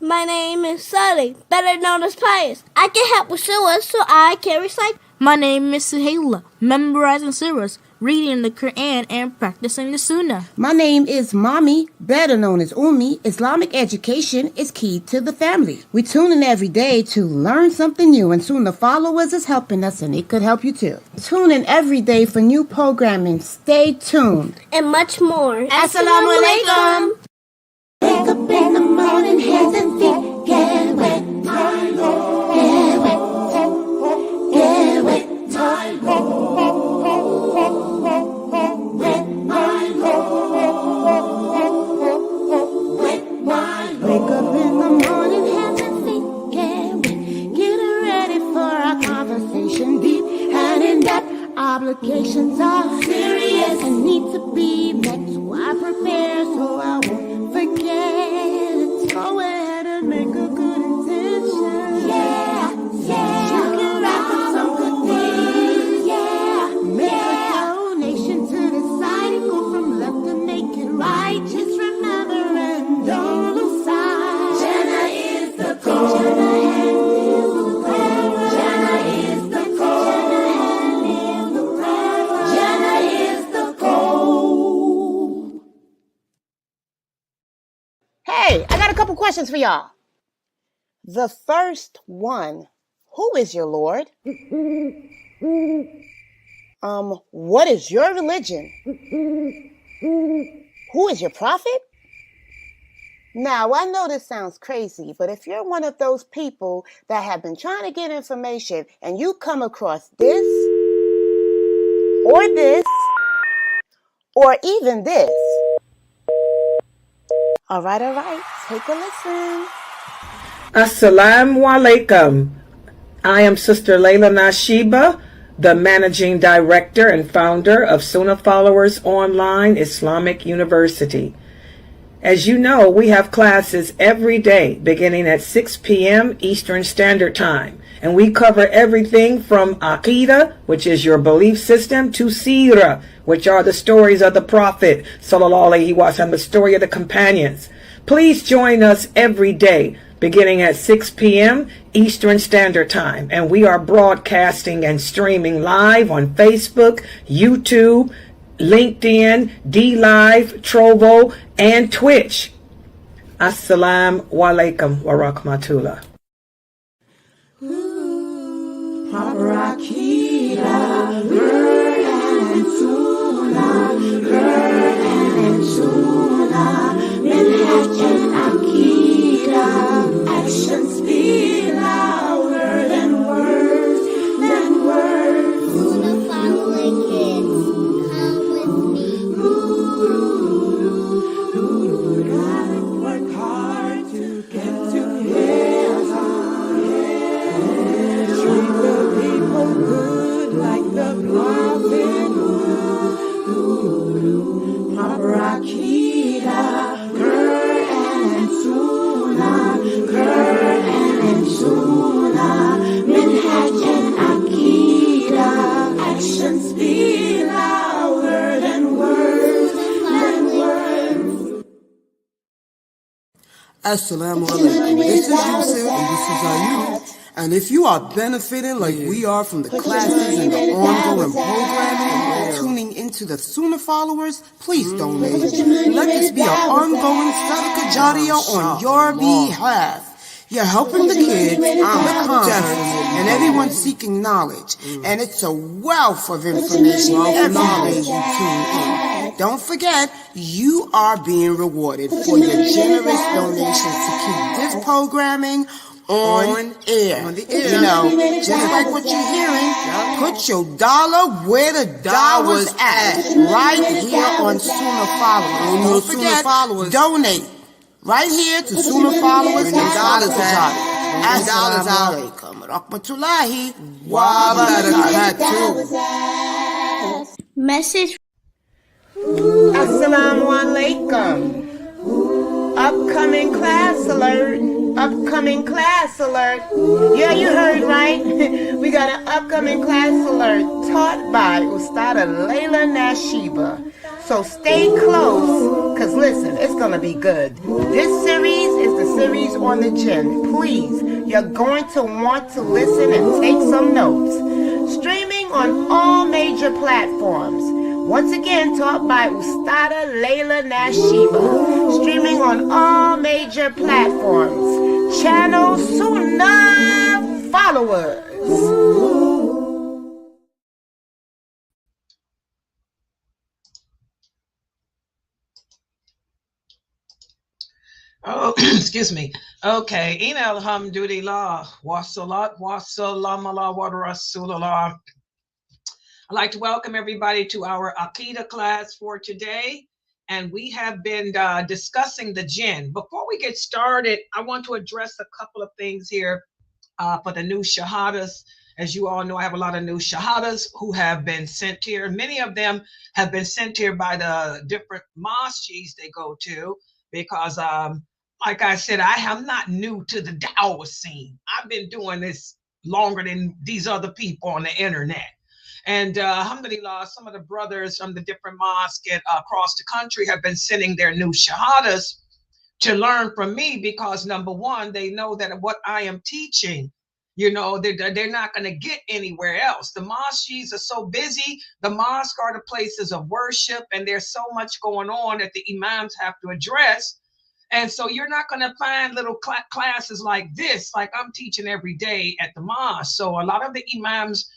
My name is Sully, better known as Pius. I can help with sewers so I can recycle. My name is Suhaila, memorizing surahs, reading the Quran, and practicing the Sunnah. My name is Mommy, better known as Ummi. Islamic education is key to the family. We tune in every day to learn something new, and soon the followers is helping us, and it could help you too. Tune in every day for new programming. Stay tuned. And much more. Assalamu alaikum. Wake up in the morning, hands and feet get wet. My Lord, get wet. Get wet, my Lord. Wet, my Lord. Wet, my Lord. Wake up in the morning, hands and feet get wet. Get ready for our conversation, deep and in depth. Obligations are serious and need to be met. So I prepare so I won't forget. Go ahead and make a good intention. Yeah, yeah. You can write for some good things. Yeah, make a donation to the side and go from left to make it right. Just remember and don't lose sight. Jannah is the goal. Jannah is the goal. Jannah is the goal. Hey, I got a couple questions for y'all. The first one, who is your Lord? What is your religion? Who is your prophet? Now, I know this sounds crazy, but if you're one of those people that have been trying to get information and you come across this, or even this. All right, take a listen. Assalamu alaikum. I am Sister Laila Nasheeba, the Managing Director and founder of Sunnah-following Online Islamic University. As you know, we have classes every day beginning at 6 p.m. Eastern Standard Time. And we cover everything from Aqidah, which is your belief system, to Seerah, which are the stories of the Prophet, Sallallahu Alaihi Wasallam, the story of the companions. Please join us every day beginning at 6 p.m. Eastern Standard Time. And we are broadcasting and streaming live on Facebook, YouTube, LinkedIn, DLive, Trovo, and Twitch. Assalamu alaikum wa rahmatullah. Proper Aqidah, Quran and Sunnah, Quran and Sunnah, Minhaj and Aqidah, actions speak louder than words, Sunnah-following kids, come with me. Gotta work hard to get to heaven. Treat the people good like the prophet would. Proper Aqidah, Quran and Sunnah, Quran and Sunnah, Minhaj and Aqidah, actions speak louder than words, Assalamu alaikum. This is Yusuf and this is Ayub. And if you are benefiting like we are from the classes and the ongoing programming and tuning into the Sunnah followers, please donate. Let this be an ongoing sadaqah jariyah on your behalf. You're helping the kids, the converts, and everyone seeking knowledge. And it's a wealth of information every day you tune in. Don't forget, you are being rewarded for your generous donations to keep this programming on air. You know, just like what you're hearing, put your dollar where the dollar's at. Right here on Sunnah-following. Don't forget, donate. Right here to Sunnah-following and dollars out. Assalamu alaikum rahmatullahi wa barakatuh. Message. Assalamu alaikum. Upcoming class alert. Upcoming class alert. Yeah, you heard right. We got an upcoming class alert taught by Ustada Laila Nasheeba. So stay close, because listen, it's going to be good. This series is the series on the Jinn. Please, you're going to want to listen and take some notes. Streaming on all major platforms. Once again, taught by Ustada Laila Nasheeba. Streaming on all major platforms. Channel Sunnah-followers. Oh, excuse me. Okay. Ina alhamdulillah. Wassalat, wassalam ala wa rasulullah. I'd like to welcome everybody to our Aqidah class for today. And we have been discussing the Jinn. Before we get started, I want to address a couple of things here for the new shahadas. As you all know, I have a lot of new shahadas who have been sent here. Many of them have been sent here by the different mosques they go to because like I said, I am not new to the dawah scene. I've been doing this longer than these other people on the internet. And alhamdulillah, some of the brothers from the different mosques across the country have been sending their new shahadas to learn from me because number one, they know that what I am teaching, you know, they're not going to get anywhere else. The mosques are so busy. The mosques are the places of worship, and there's so much going on that the imams have to address. And so you're not going to find little classes like this, like I'm teaching every day at the mosque. So a lot of the imams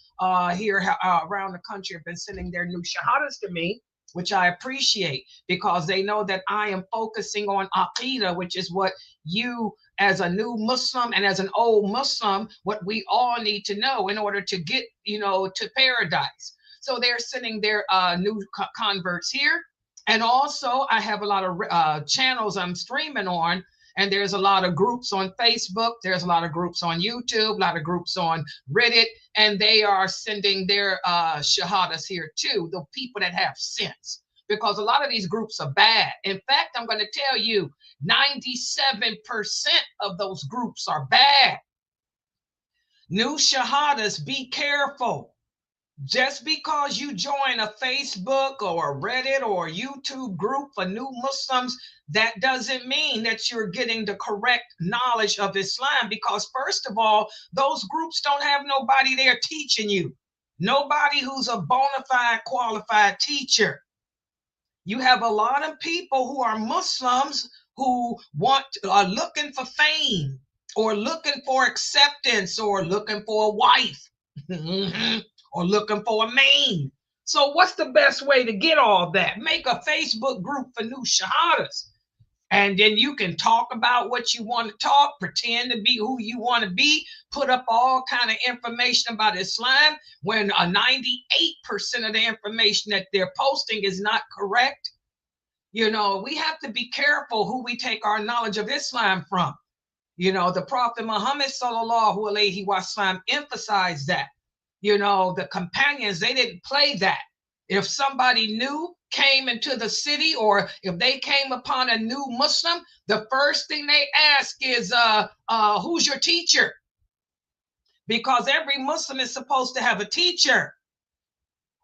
here around the country have been sending their new shahadas to me, which I appreciate because they know that I am focusing on Aqidah, which is what you as a new Muslim and as an old Muslim, what we all need to know in order to get, you know, to paradise. So they're sending their new converts here. And also, I have a lot of channels I'm streaming on, and there's a lot of groups on Facebook. There's a lot of groups on YouTube, a lot of groups on Reddit, and they are sending their shahadas here too, the people that have sense, because a lot of these groups are bad. In fact, I'm going to tell you, 97% of those groups are bad. New shahadas, be careful. Just because you join a Facebook or a Reddit or a YouTube group for new Muslims, that doesn't mean that you're getting the correct knowledge of Islam. Because first of all, those groups don't have nobody there teaching you. Nobody who's a bona fide qualified teacher. You have a lot of people who are Muslims who are looking for fame or looking for acceptance or looking for a wife. Or looking for a man. So what's the best way to get all that? Make a Facebook group for new shahadas. And then you can talk about what you want to talk, pretend to be who you want to be, put up all kind of information about Islam when 98% of the information that they're posting is not correct. You know, we have to be careful who we take our knowledge of Islam from. You know, the Prophet Muhammad sallallahu alaihi wasallam emphasized that. You know, the companions, they didn't play that. If somebody new came into the city or if they came upon a new Muslim, the first thing they ask is, who's your teacher? Because every Muslim is supposed to have a teacher.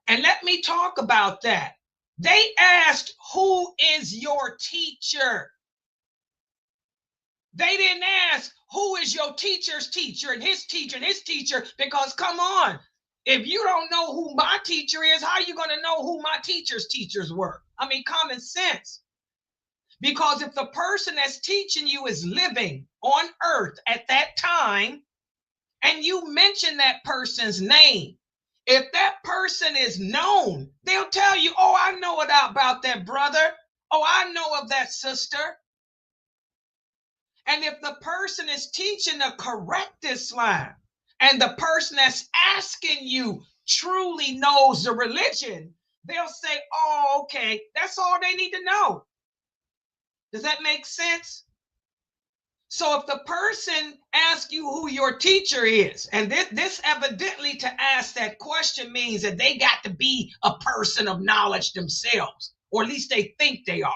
And let me talk about that. They asked, who is your teacher? They didn't ask, who is your teacher's teacher and his teacher, because come on, if you don't know who my teacher is, how are you going to know who my teacher's teachers were? I mean, common sense. Because if the person that's teaching you is living on earth at that time, and you mention that person's name, if that person is known, they'll tell you, oh, I know about that brother. Oh, I know of that sister. And if the person is teaching the correct Islam and the person that's asking you truly knows the religion, they'll say, oh, okay, that's all they need to know. Does that make sense? So if the person asks you who your teacher is, and this evidently to ask that question means that they got to be a person of knowledge themselves, or at least they think they are.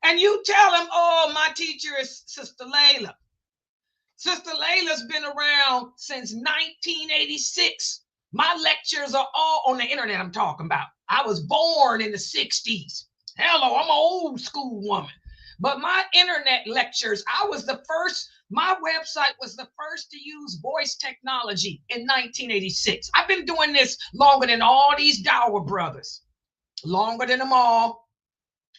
And you tell them, oh, my teacher is Sister Laila. Sister Laila's been around since 1986. My lectures are all on the internet I'm talking about. I was born in the 60s. Hello, I'm an old school woman. But my internet lectures, my website was the first to use voice technology in 1986. I've been doing this longer than all these Dower brothers, longer than them all.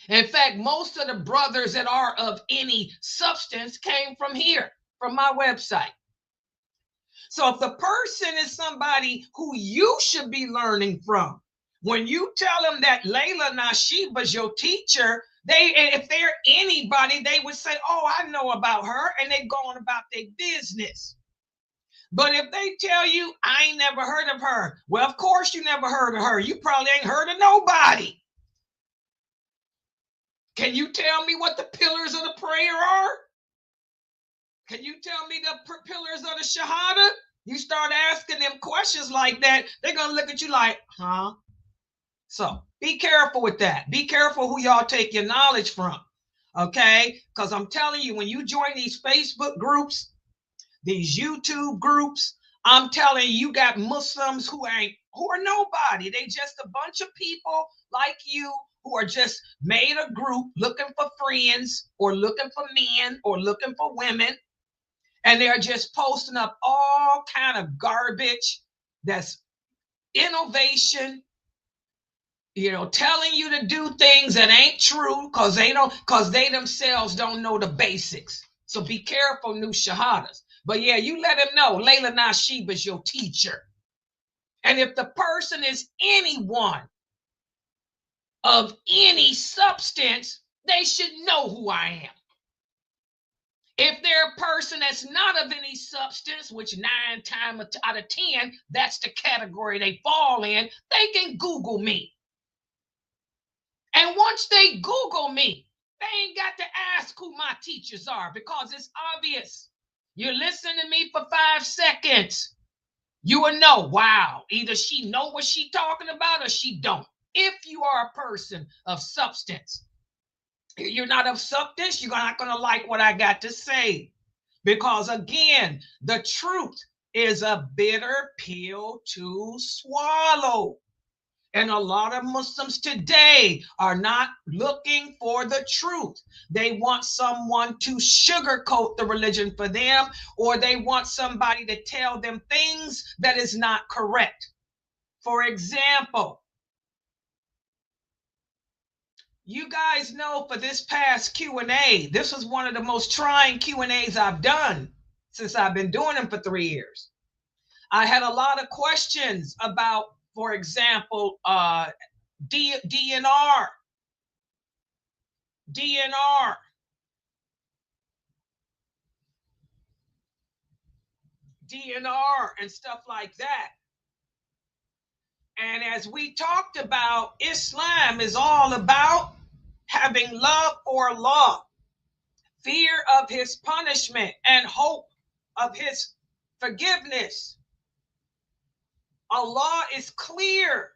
In fact, most of the brothers that are of any substance came from here, from my website. So if the person is somebody who you should be learning from, when you tell them that Laila Nasheeba is your teacher, if they're anybody, they would say, oh, I know about her, and they go on about their business. But if they tell you, I ain't never heard of her, well, of course you never heard of her. You probably ain't heard of nobody. Can you tell me what the pillars of the prayer are? Can you tell me the pillars of the Shahada? You start asking them questions like that, they're going to look at you like, huh? So be careful with that. Be careful who y'all take your knowledge from, okay? Because I'm telling you, when you join these Facebook groups, these YouTube groups, I'm telling you, you got Muslims who are nobody. They just a bunch of people like you who are just made a group looking for friends or looking for men or looking for women. And they're just posting up all kind of garbage that's innovation, telling you to do things that ain't true because they themselves don't know the basics. So be careful, new Shahadas. But yeah, you let them know Laila Nasheeba is your teacher. And if the person is anyone of any substance, they should know who I am. If they're a person that's not of any substance, which 9 times out of 10, that's the category they fall in, they can Google me. And once they Google me, they ain't got to ask who my teachers are because it's obvious. You listen to me for 5 seconds, you will know, wow, either she know what she talking about or she don't. If you are a person of substance, you're not of substance, you're not going to like what I got to say. Because again, the truth is a bitter pill to swallow. And a lot of Muslims today are not looking for the truth. They want someone to sugarcoat the religion for them, or they want somebody to tell them things that is not correct. For example, you guys know for this past Q&A, this was one of the most trying Q&As I've done since I've been doing them for 3 years. I had a lot of questions about, for example, DNR, and stuff like that. And as we talked about, Islam is all about having love for Allah, fear of his punishment, and hope of his forgiveness. Allah is clear.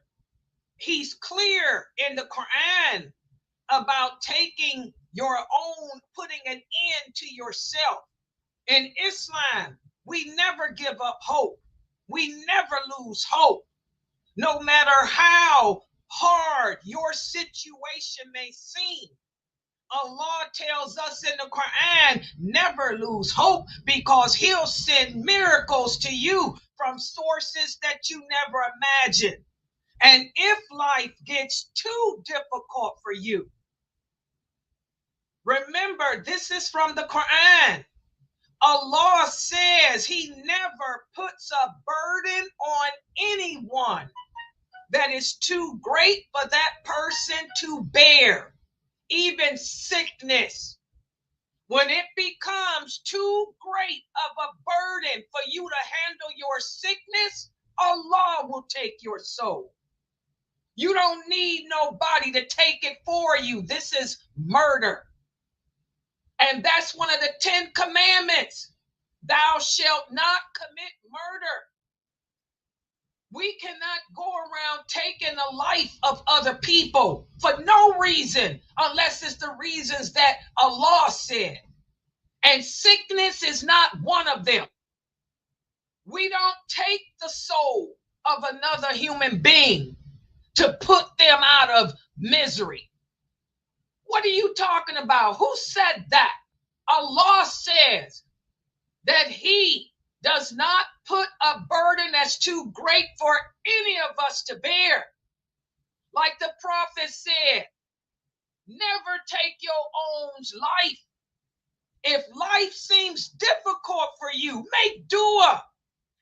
He's clear in the Quran about taking your own, putting an end to yourself. In Islam, we never give up hope. We never lose hope. No matter how hard your situation may seem, Allah tells us in the Quran, never lose hope because he'll send miracles to you from sources that you never imagined. And if life gets too difficult for you, remember, this is from the Quran. Allah says he never puts a burden on anyone that is too great for that person to bear. Even sickness, when it becomes too great of a burden for you to handle your sickness, Allah will take your soul. You don't need nobody to take it for you. This is murder. And that's one of the 10 commandments. Thou shalt not commit murder. We cannot go around taking the life of other people for no reason, unless it's the reasons that Allah said. And sickness is not one of them. We don't take the soul of another human being to put them out of misery. What are you talking about? Who said that? Allah says that he does not put a burden that's too great for any of us to bear. Like the prophet said, never take your own life. If life seems difficult for you, make dua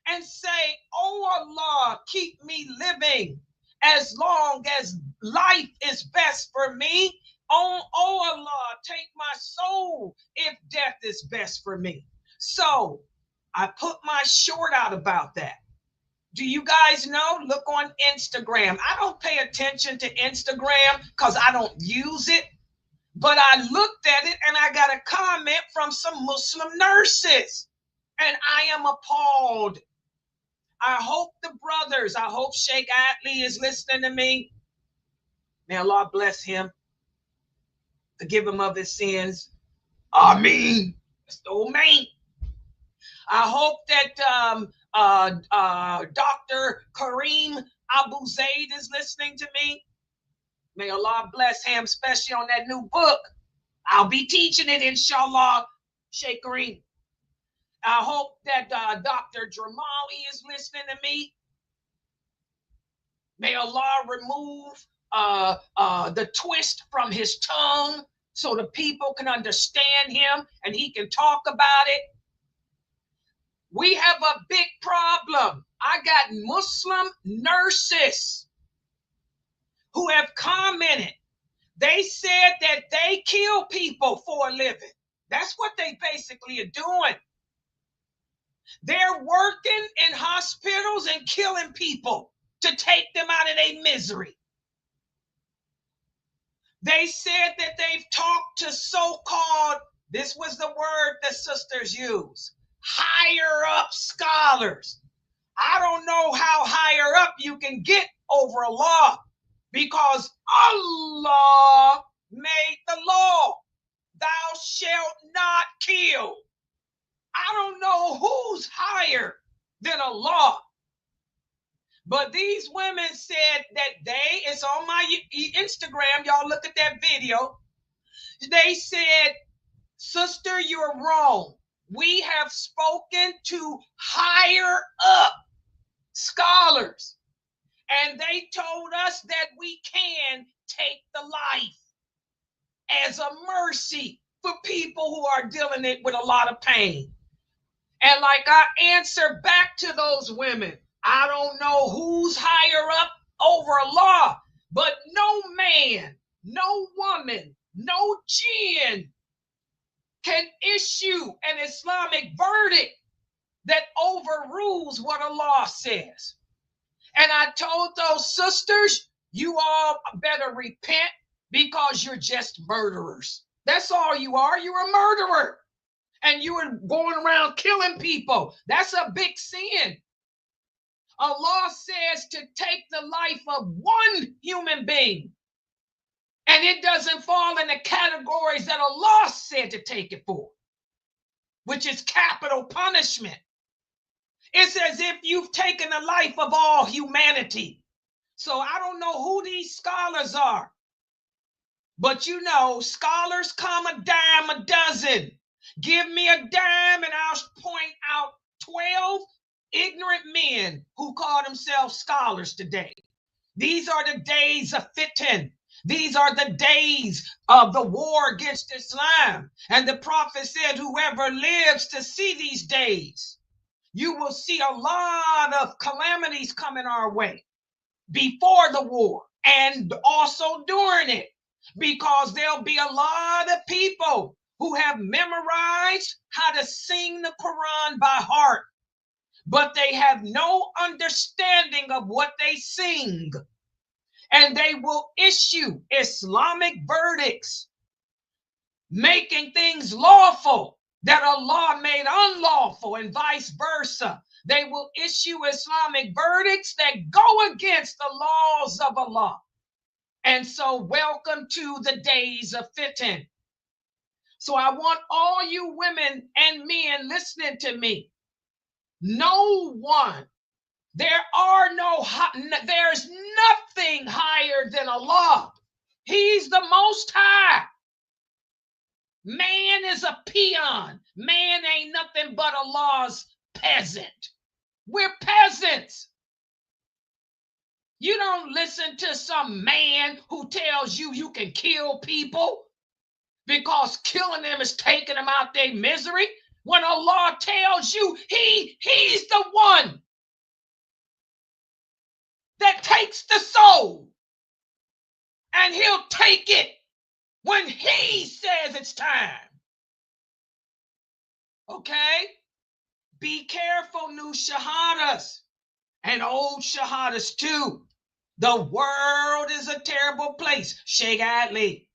and say, oh Allah, keep me living as long as life is best for me. Oh Allah, take my soul if death is best for me. So I put my short out about that. Do you guys know? Look on Instagram. I don't pay attention to Instagram because I don't use it. But I looked at it and I got a comment from some Muslim nurses. And I am appalled. I hope the brothers, I hope Sheikh Atlee is listening to me. May Allah bless him. Forgive him of his sins. Ameen. That's the old man. I hope that Dr. Kareem Abu Zaid is listening to me. May Allah bless him, especially on that new book. I'll be teaching it, inshallah, Sheikh Kareem. I hope that Dr. Dramali is listening to me. May Allah remove the twist from his tongue so the people can understand him and he can talk about it. We have a big problem. I got Muslim nurses who have commented. They said that they kill people for a living. That's what they basically are doing. They're working in hospitals and killing people to take them out of their misery. They said that they've talked to so-called, this was the word the sisters use, higher up scholars. I don't know how higher up you can get over a law, because Allah made the law. Thou shalt not kill. I don't know who's higher than Allah. But these women said that it's on my Instagram, y'all look at that video. They said, sister, you're wrong. We have spoken to higher up scholars, and they told us that we can take the life as a mercy for people who are dealing with a lot of pain. And like I answer back to those women, I don't know who's higher up over Allah, but no man, no woman, no jinn can issue an Islamic verdict that overrules what Allah says. And I told those sisters, you all better repent because you're just murderers. That's all you are. You're a murderer. And you are going around killing people. That's a big sin. Allah says to take the life of one human being. And it doesn't fall in the categories that Allah said to take it for, which is capital punishment. It's as if you've taken the life of all humanity. So I don't know who these scholars are. But you know, scholars come a dime a dozen. Give me a dime and I'll point out 12 ignorant men who call themselves scholars today. These are the days of fitan. These are the days of the war against Islam. And the prophet said, whoever lives to see these days, you will see a lot of calamities coming our way before the war and also during it, because there'll be a lot of people who have memorized how to sing the Quran by heart, but they have no understanding of what they sing. And they will issue Islamic verdicts, making things lawful that Allah made unlawful, and vice versa. They will issue Islamic verdicts that go against the laws of Allah. And so welcome to the days of fitan. So I want all you women and men listening to me. No one, there's nothing higher than Allah. He's the most high. Man is a peon. Man ain't nothing but Allah's peasant. We're peasants. You don't listen to some man who tells you you can kill people because killing them is taking them out their misery. When Allah tells you he's the one that takes the soul, and he'll take it when he says it's time. Okay? Be careful, new shahadas and old shahadas too. The world is a terrible place. Sheikh Adley,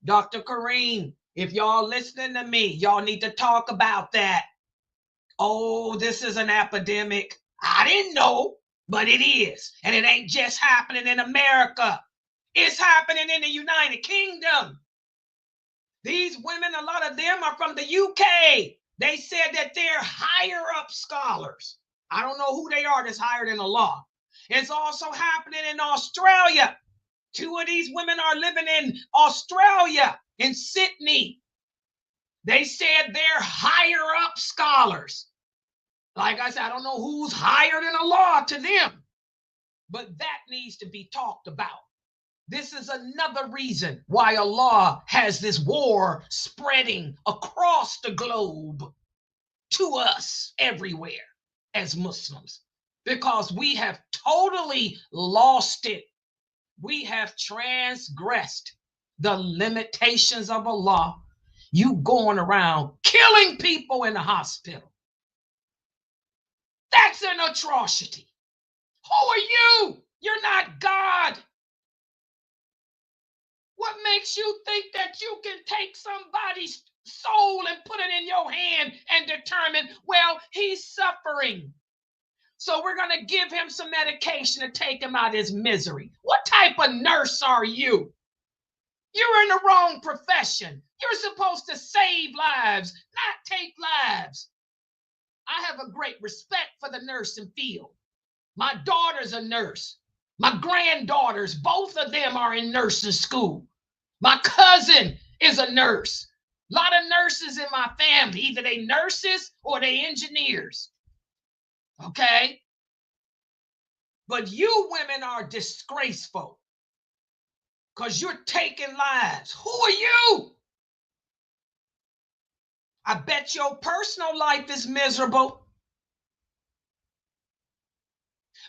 Dr. Kareem, if y'all listening to me, y'all need to talk about that. Oh, this is an epidemic. I didn't know, but it is. And it ain't just happening in America. It's happening in the United Kingdom. These women, a lot of them are from the UK. They said that they're higher up scholars. I don't know who they are that's higher than Allah. It's also happening in Australia. 2 of these women are living in Australia, in Sydney. They said they're higher up scholars. Like I said, I don't know who's higher than Allah to them, but that needs to be talked about. This is another reason why Allah has this war spreading across the globe to us everywhere as Muslims, because we have totally lost it. We have transgressed the limitations of Allah. You going around killing people in the hospital. That's an atrocity. Who are you? You're not God. What makes you think that you can take somebody's soul and put it in your hand and determine, well, he's suffering, so we're going to give him some medication to take him out of his misery? What type of nurse are you? You're in the wrong profession. You're supposed to save lives, not take lives. I have a great respect for the nursing field. My daughter's a nurse. My granddaughters, both of them are in nursing school. My cousin is a nurse. A lot of nurses in my family. Either they nurses or they engineers. Okay? But you women are disgraceful because you're taking lives. Who are you? I bet your personal life is miserable.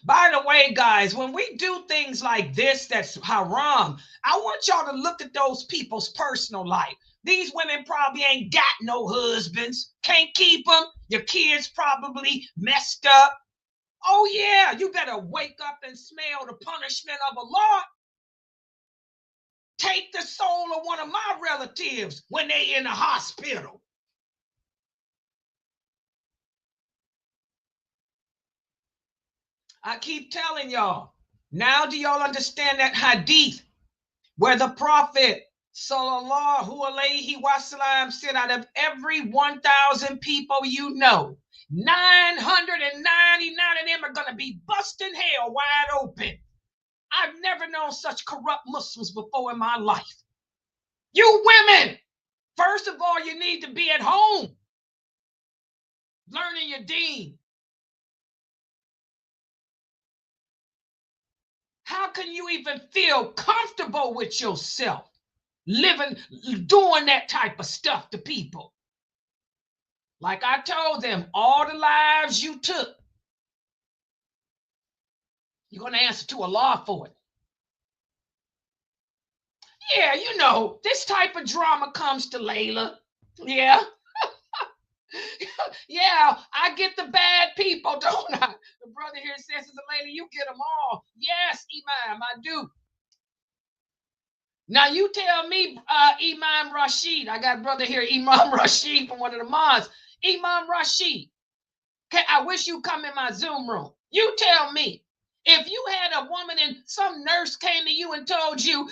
By the way, guys, when we do things like this, that's haram, I want y'all to look at those people's personal life. These women probably ain't got no husbands, can't keep them. Your kids probably messed up. Oh, yeah, you better wake up and smell the punishment of Allah. Take the soul of one of my relatives when they in the hospital. I keep telling y'all, now do y'all understand that hadith where the Prophet sallallahu alaihi wasallam said, out of every 1,000 people you know, 999 of them are going to be busting hell wide open. I've never known such corrupt Muslims before in my life. You women, first of all, you need to be at home learning your deen. How can you even feel comfortable with yourself living, doing that type of stuff to people? Like I told them, all the lives you took, you're going to answer to Allah for it. Yeah, you know, this type of drama comes to Laila. Yeah. Yeah, I get the bad people, don't I? The brother here says, Sister Laila, you get them all. Yes, Imam, I do. Now you tell me, Imam Rashid, I got a brother here, Imam Rashid from one of the mods. Imam Rashid, I wish you come in my Zoom room. You tell me, if you had a woman and some nurse came to you and told you,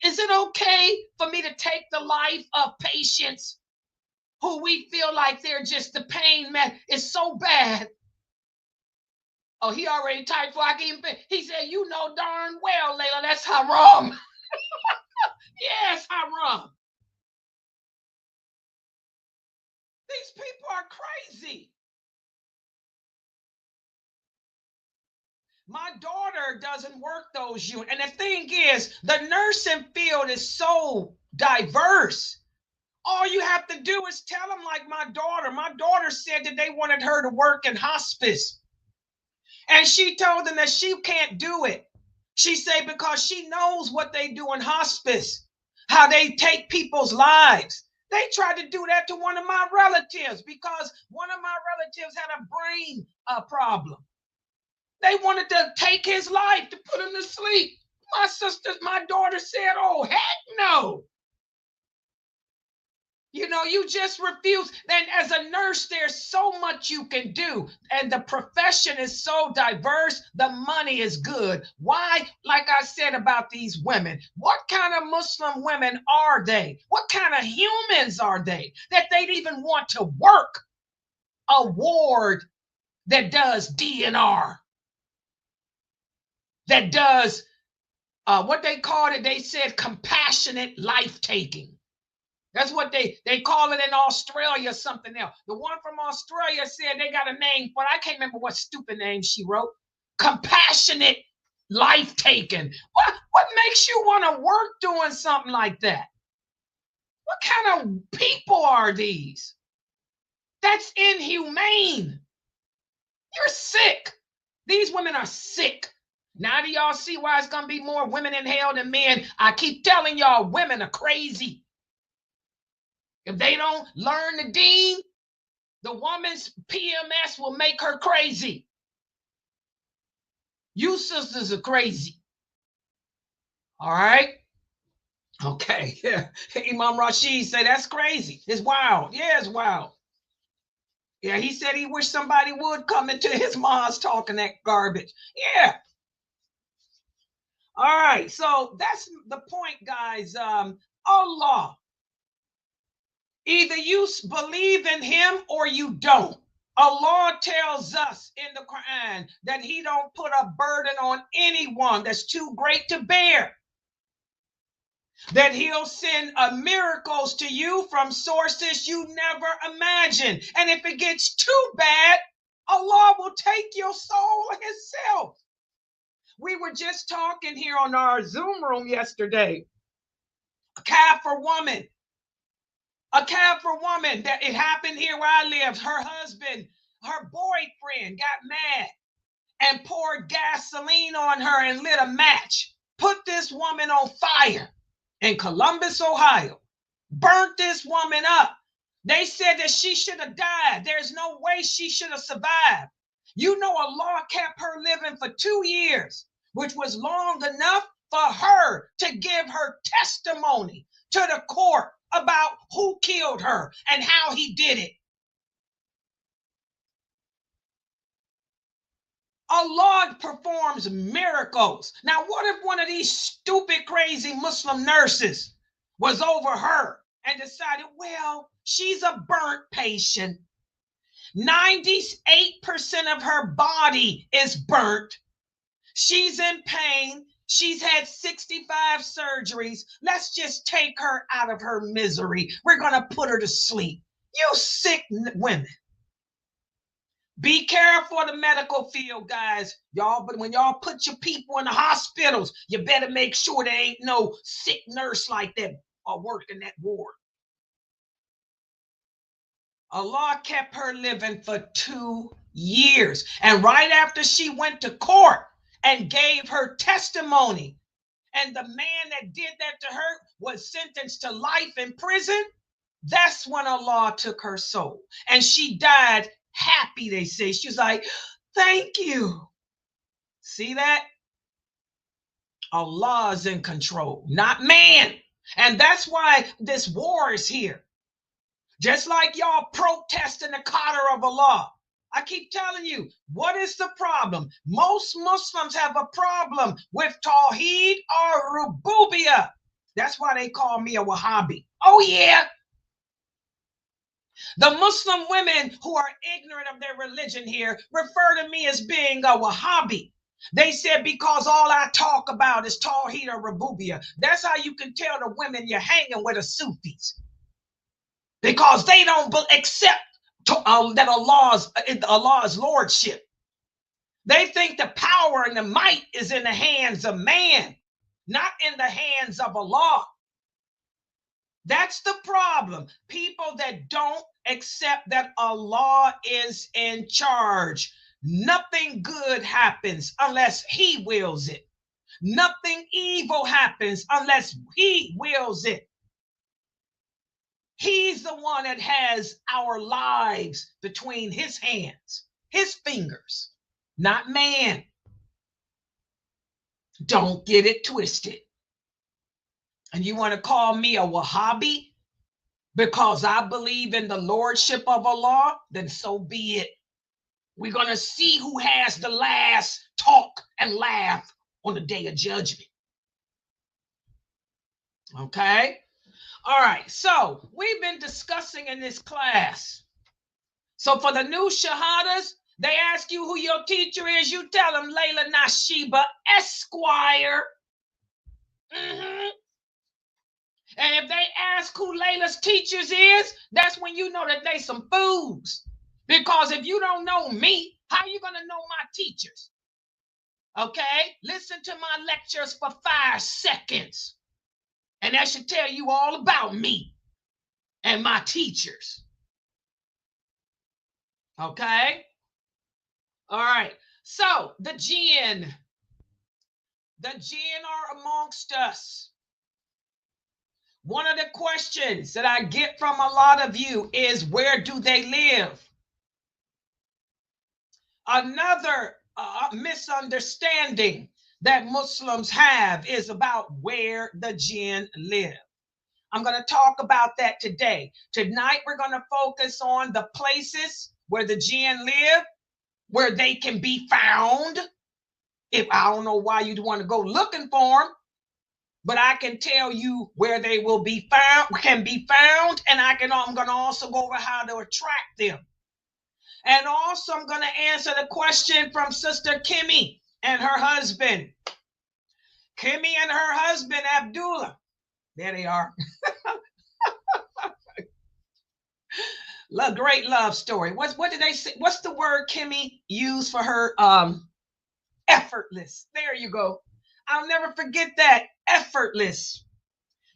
is it okay for me to take the life of patients who we feel like they're just, the pain man is so bad? Oh, he already typed for I can even, he said, you know darn well, Laila, that's haram. Yes, haram. These people are crazy. My daughter doesn't work those units. And the thing is, the nursing field is so diverse. All you have to do is tell them, like my daughter said that they wanted her to work in hospice. And she told them that she can't do it. She said because she knows what they do in hospice, how they take people's lives. They tried to do that to one of my relatives because one of my relatives had a brain problem. They wanted to take his life, to put him to sleep. My daughter said, oh, heck no. You know, you just refuse. Then as a nurse, there's so much you can do. And the profession is so diverse. The money is good. Why? Like I said about these women, what kind of Muslim women are they? What kind of humans are they that they'd even want to work a ward that does DNR? That does what they called it, they said compassionate life-taking. That's what they call it in Australia, something else. The one from Australia said they got a name for it. I can't remember what stupid name she wrote. Compassionate life-taking. What makes you want to work doing something like that? What kind of people are these? That's inhumane. You're sick. These women are sick. Now do y'all see why it's going to be more women in hell than men? I keep telling y'all, women are crazy. If they don't learn the deen, the woman's PMS will make her crazy. You sisters are crazy. All right? Okay. Yeah. Imam Rashid said that's crazy. It's wild. Yeah, it's wild. Yeah, he said he wished somebody would come into his mosque talking that garbage. Yeah. All right. So that's the point, guys. Allah. Either you believe in him or you don't. Allah tells us in the Quran that he don't put a burden on anyone that's too great to bear. That he'll send miracles to you from sources you never imagined. And if it gets too bad, Allah will take your soul himself. We were just talking here on our Zoom room yesterday. A Kafir woman. A Kafir woman, that it happened here where I live. Her husband, her boyfriend got mad and poured gasoline on her and lit a match. Put this woman on fire in Columbus, Ohio. Burnt this woman up. They said that she should have died. There's no way she should have survived. You know, Allah kept her living for 2 years, which was long enough for her to give her testimony to the court about who killed her and how he did it. Allah performs miracles. Now, what if one of these stupid, crazy Muslim nurses was over her and decided, well, she's a burnt patient. 98% of her body is burnt. She's in pain. She's had 65 surgeries. Let's just take her out of her misery. We're going to put her to sleep. You sick women. Be careful of the medical field, guys. Y'all, but when y'all put your people in the hospitals, you better make sure there ain't no sick nurse like that or working that ward. Allah kept her living for 2 years. And right after she went to court and gave her testimony, and the man that did that to her was sentenced to life in prison, that's when Allah took her soul. And she died happy, they say. She was like, thank you. See that? Allah is in control, not man. And that's why this war is here. Just like y'all protesting the qadr of Allah. I keep telling you, what is the problem? Most Muslims have a problem with Tawheed or Rububiyah. That's why they call me a Wahhabi. Oh, yeah. The Muslim women who are ignorant of their religion here refer to me as being a Wahhabi. They said because all I talk about is Tawheed or Rububiyah. That's how you can tell the women you're hanging with are Sufis. Because they don't accept that Allah's lordship. They think the power and the might is in the hands of man, not in the hands of Allah. That's the problem. People that don't accept that Allah is in charge. Nothing good happens unless He wills it. Nothing evil happens unless He wills it. He's the one that has our lives between His hands, His fingers, not man. Don't get it twisted. And you want to call me a Wahhabi because I believe in the lordship of Allah? Then so be it. We're going to see who has the last talk and laugh on the day of judgment. Okay? All right. So we've been discussing in this class. So for the new shahadas, they ask you who your teacher is. You tell them Laila Nasheeba, Esquire. And if they ask who Layla's teachers is, that's when you know that they some fools. Because if you don't know me, how are you going to know my teachers? Okay? Listen to my lectures for 5 seconds. And that should tell you all about me and my teachers. Okay? All right. So, the Jinn. The Jinn are amongst us. One of the questions that I get from a lot of you is, where do they live? Another misunderstanding that Muslims have is about where the Jinn live. I'm going to talk about that today. Tonight, we're going to focus on the places where the Jinn live, where they can be found. If I don't know why you'd want to go looking for them, but I can tell you where they will be found, and I'm going to also go over how to attract them. And also, I'm going to answer the question from Sister Kimmy and her husband. Kimmy and her husband, Abdullah. There they are. Great love story. What did they say? What's the word Kimmy used for her? Effortless. There you go. I'll never forget that. Effortless.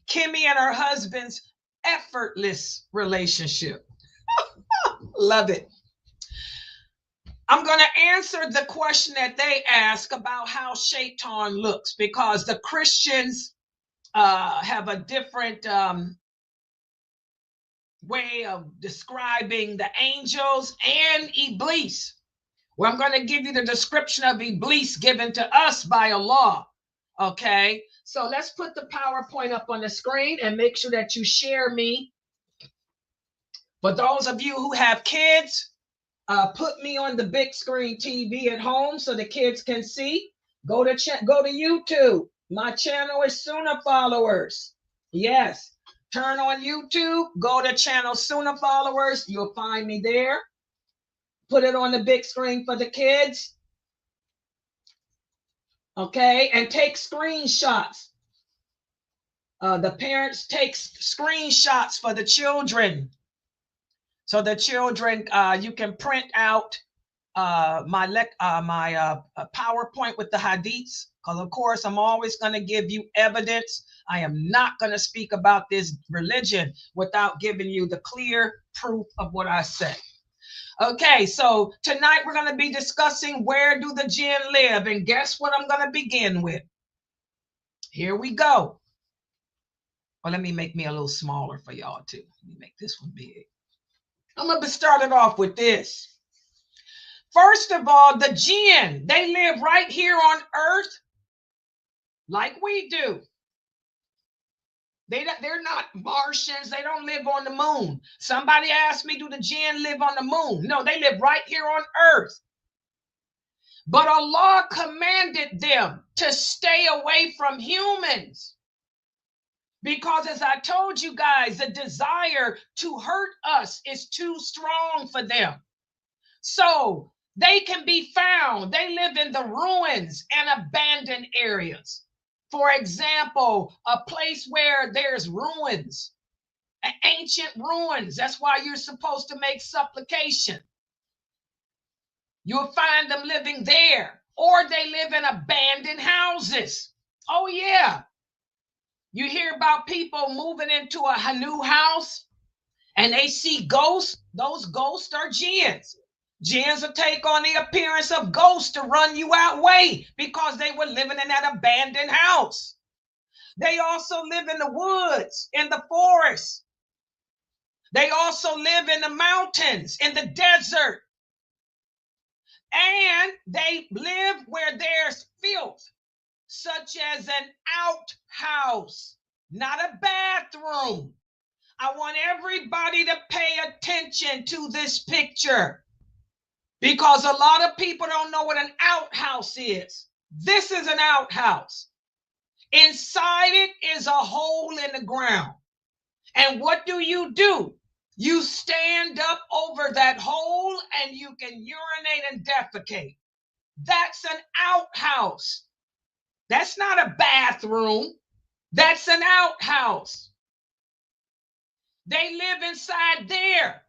Kimmy and her husband's effortless relationship. Love it. I'm going to answer the question that they ask about how Shaitan looks, because the Christians have a different way of describing the angels and Iblis. Well, I'm going to give you the description of Iblis given to us by Allah. Okay, so let's put the PowerPoint up on the screen and make sure that you share me. For those of you who have kids, put me on the big screen TV at home so the kids can see. Go to YouTube. My channel is Sunnah-followers. Yes, turn on YouTube. Go to channel Sunnah-followers. You'll find me there. Put it on the big screen for the kids. Okay, and take screenshots. The parents take screenshots for the children. So the children, you can print out my PowerPoint with the hadiths, because of course I'm always going to give you evidence. I am not going to speak about this religion without giving you the clear proof of what I say. Okay, so tonight we're going to be discussing where do the Jinn live, and guess what I'm going to begin with? Here we go. Well, let me make me a little smaller for y'all too. Let me make this one big. I'm going to start it off with this. First of all, the Jinn, they live right here on earth like we do. They're not Martians. They don't live on the moon. Somebody asked me, do the Jinn live on the moon? No, they live right here on earth. But Allah commanded them to stay away from humans. Because as I told you guys, the desire to hurt us is too strong for them. So they can be found. They live in the ruins and abandoned areas. For example, a place where there's ruins ancient ruins. That's why you're supposed to make supplication. You'll find them living there, or they live in abandoned houses. Oh, yeah. You hear about people moving into a new house and they see ghosts. Those ghosts are jinns. Jinns will take on the appearance of ghosts to run you out way because they were living in that abandoned house. They also live in the woods, in the forest. They also live in the mountains, in the desert. And they live where there's filth, such as an outhouse, not a bathroom. I want everybody to pay attention to this picture because a lot of people don't know what an outhouse is. This is an outhouse. Inside it is a hole in the ground. And what do? You stand up over that hole and you can urinate and defecate. That's an outhouse. That's not a bathroom. That's an outhouse. They live inside there.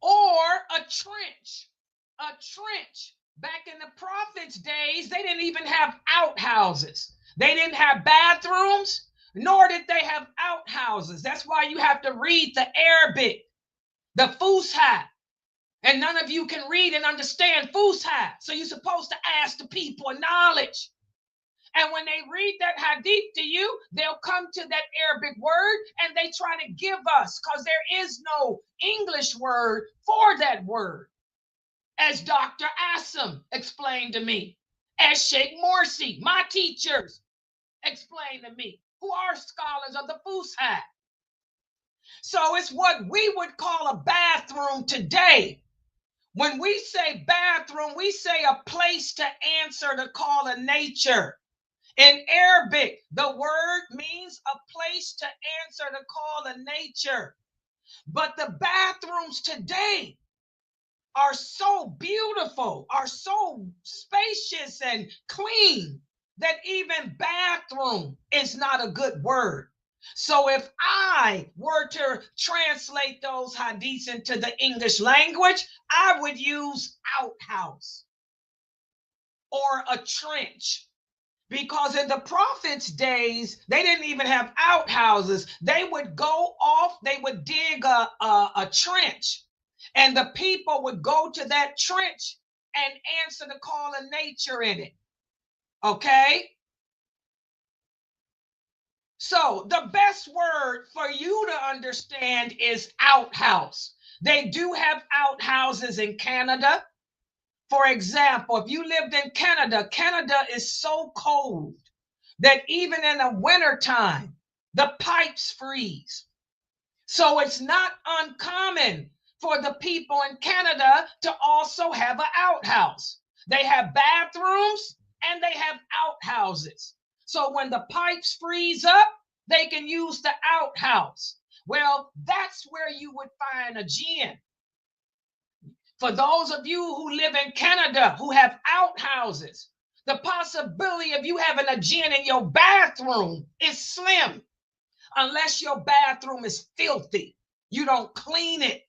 Or a trench. A trench. Back in the prophets' days, they didn't even have outhouses. They didn't have bathrooms, nor did they have outhouses. That's why you have to read the Arabic, the Fusha. And none of you can read and understand Fusha. So you're supposed to ask the people knowledge. And when they read that hadith to you, they'll come to that Arabic word and they try to give us, because there is no English word for that word. As Dr. Assam explained to me, as Sheikh Morsi, my teachers, explained to me, who are scholars of the Fusha. So it's what we would call a bathroom today. When we say bathroom, we say a place to answer the call of nature. In Arabic, the word means a place to answer the call of nature. But the bathrooms today are so beautiful, are so spacious and clean that even bathroom is not a good word. So if I were to translate those hadiths into the English language, I would use outhouse or a trench. Because in the prophets' days, they didn't even have outhouses. They would go off, they would dig a trench, and the people would go to that trench and answer the call of nature in it. Okay? So the best word for you to understand is outhouse. They do have outhouses in Canada. For example, if you lived in Canada, Canada is so cold that even in the wintertime, the pipes freeze. So it's not uncommon for the people in Canada to also have an outhouse. They have bathrooms and they have outhouses. So when the pipes freeze up, they can use the outhouse. Well, that's where you would find a jinn. For those of you who live in Canada who have outhouses, the possibility of you having a jinn in your bathroom is slim, unless your bathroom is filthy. You don't clean it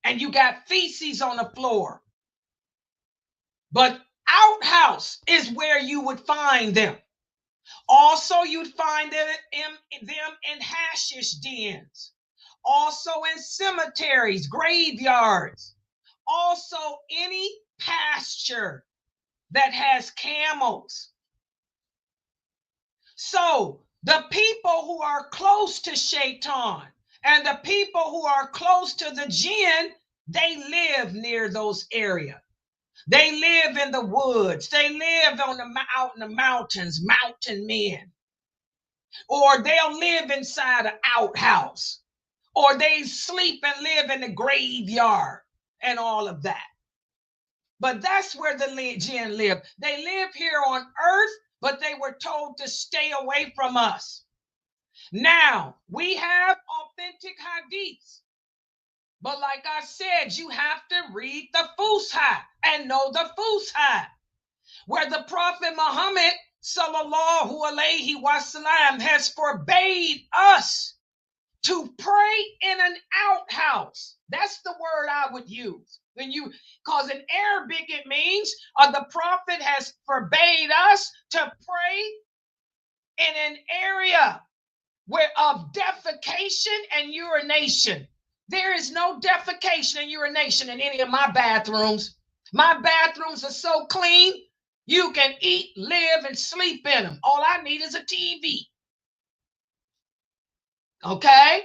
and you got feces on the floor. But outhouse is where you would find them. Also, you'd find them in hashish dens, also in cemeteries, graveyards. Also, any pasture that has camels. So the people who are close to Shaitan and the people who are close to the jinn, they live near those areas. They live in the woods. They live out in the mountains, mountain men. Or they'll live inside an outhouse. Or they sleep and live in the graveyard. And all of that. But that's where the jinn live. They live here on earth, but they were told to stay away from us. Now, we have authentic hadiths. But like I said, you have to read the Fusha and know the Fusha, where the Prophet Muhammad sallallahu alaihi wasallam has forbade us to pray in an outhouse. That's the word I would use. Because in Arabic it means the prophet has forbade us to pray in an area of defecation and urination. There is no defecation and urination in any of my bathrooms. My bathrooms are so clean, you can eat, live, and sleep in them. All I need is a TV. Okay?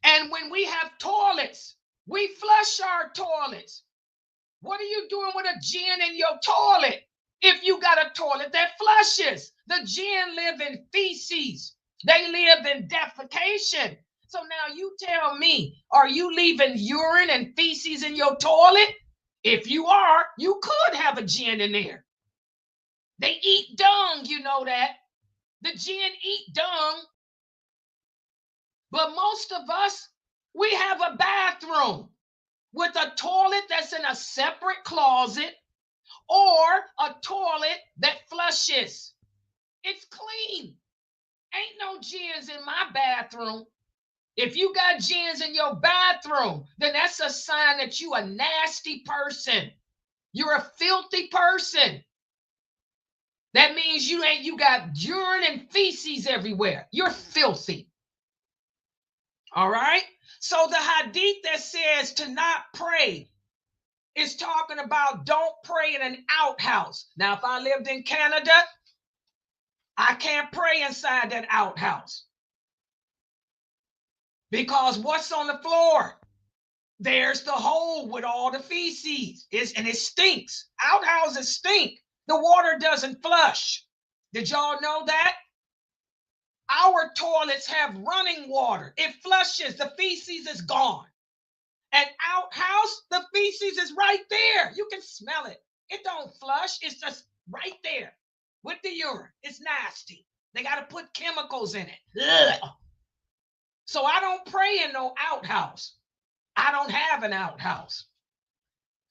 And when we have toilets, we flush our toilets. What are you doing with a jinn in your toilet? If you got a toilet that flushes, the jinn live in feces. They live in defecation. So now you tell me, are you leaving urine and feces in your toilet? If you are, you could have a jinn in there. They eat dung, you know that. The jinn eat dung. But most of us, we have a bathroom with a toilet that's in a separate closet or a toilet that flushes. It's clean. Ain't no jinns in my bathroom. If you got jinns in your bathroom, then that's a sign that you a nasty person. You're a filthy person. That means you got urine and feces everywhere. You're filthy. All right? So the hadith that says to not pray is talking about don't pray in an outhouse. Now, if I lived in Canada, I can't pray inside that outhouse. Because what's on the floor? There's the hole with all the feces. And it stinks. Outhouses stink. The water doesn't flush. Did y'all know that? Our toilets have running water. It flushes. The feces is gone. An outhouse, the feces is right there. You can smell it. It don't flush. It's just right there with the urine. It's nasty. They got to put chemicals in it. Ugh. So I don't pray in no outhouse. I don't have an outhouse.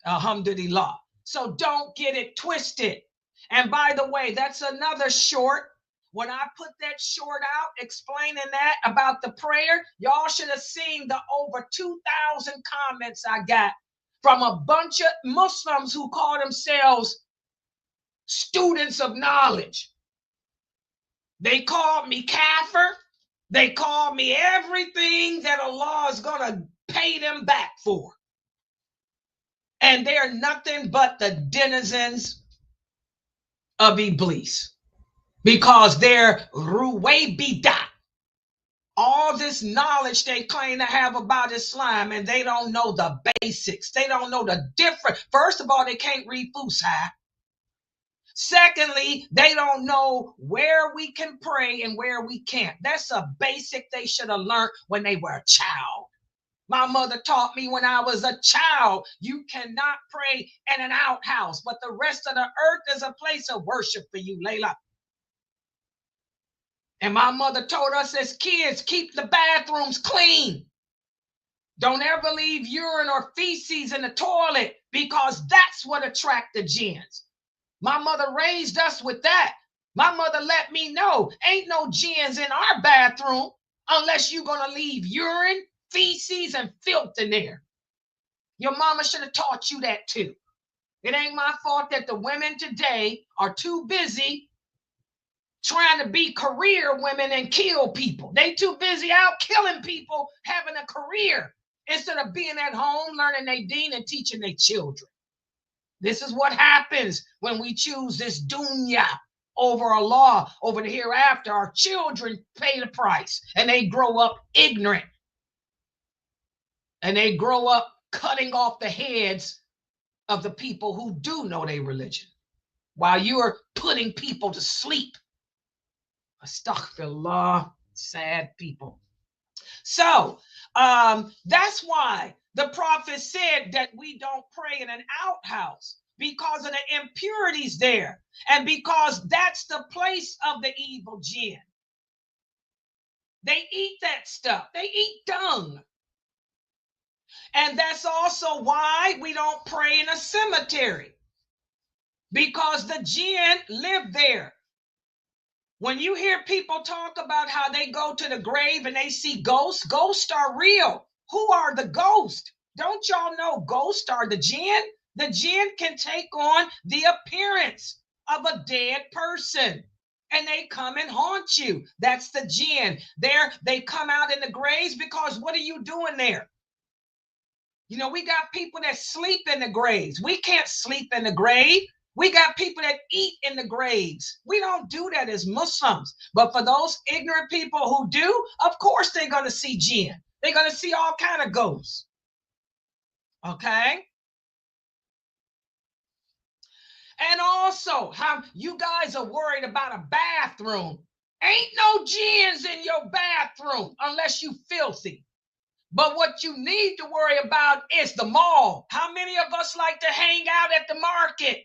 Alhamdulillah. So don't get it twisted. And by the way, that's another short. When I put that short out explaining that about the prayer, y'all should have seen the over 2,000 comments I got from a bunch of Muslims who call themselves students of knowledge. They called me kafir. They called me everything that Allah is going to pay them back for. And they're nothing but the denizens of Iblis. Because they're ruwaybida. All this knowledge they claim to have about Islam, and they don't know the basics. They don't know the difference. First of all, they can't read Fusha. Secondly, they don't know where we can pray and where we can't. That's a basic they should have learned when they were a child. My mother taught me when I was a child, you cannot pray in an outhouse, but the rest of the earth is a place of worship for you, Layla. And my mother told us as kids, keep the bathrooms clean. Don't ever leave urine or feces in the toilet because that's what attracts the jinns. My mother raised us with that. My mother let me know ain't no jinns in our bathroom unless you're going to leave urine, feces, and filth in there. Your mama should have taught you that too. It ain't my fault that the women today are too busy trying to be career women and kill people. They too busy out killing people, having a career, instead of being at home, learning their deen and teaching their children. This is what happens when we choose this dunya over Allah, over the hereafter. Our children pay the price, and they grow up ignorant. And they grow up cutting off the heads of the people who do know their religion, while you're putting people to sleep. Astaghfirullah, sad people. So that's why the prophet said that we don't pray in an outhouse, because of the impurities there, and because that's the place of the evil jinn. They eat that stuff. They eat dung. And that's also why we don't pray in a cemetery, because the jinn live there. When you hear people talk about how they go to the grave and they see ghosts, ghosts are real. Who are the ghosts? Don't y'all know ghosts are the jinn? The jinn can take on the appearance of a dead person and they come and haunt you. That's the jinn. They come out in the graves because what are you doing there? You know, we got people that sleep in the graves. We can't sleep in the grave. We got people that eat in the graves. We don't do that as Muslims. But for those ignorant people who do, of course they're going to see jinn. They're going to see all kind of ghosts. Okay? And also, how you guys are worried about a bathroom. Ain't no jinns in your bathroom unless you filthy. But what you need to worry about is the mall. How many of us like to hang out at the market?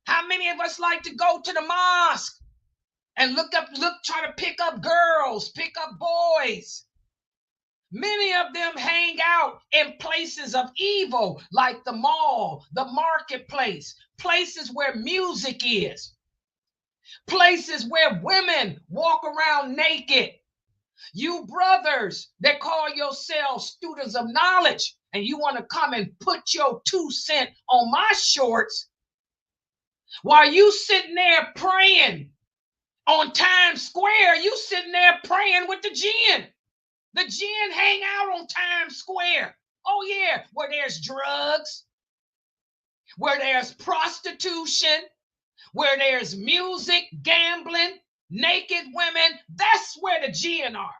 How many of us like to go to the mosque and try to pick up girls, pick up boys? Many of them hang out in places of evil, like the mall, the marketplace, places where music is, places where women walk around naked. You brothers that call yourselves students of knowledge and you want to come and put your 2 cents on my shorts, while you sitting there praying on Times Square, you sitting there praying with the jinn. The jinn hang out on Times Square. Oh yeah, where there's drugs, where there's prostitution, where there's music, gambling, naked women. That's where the jinn are.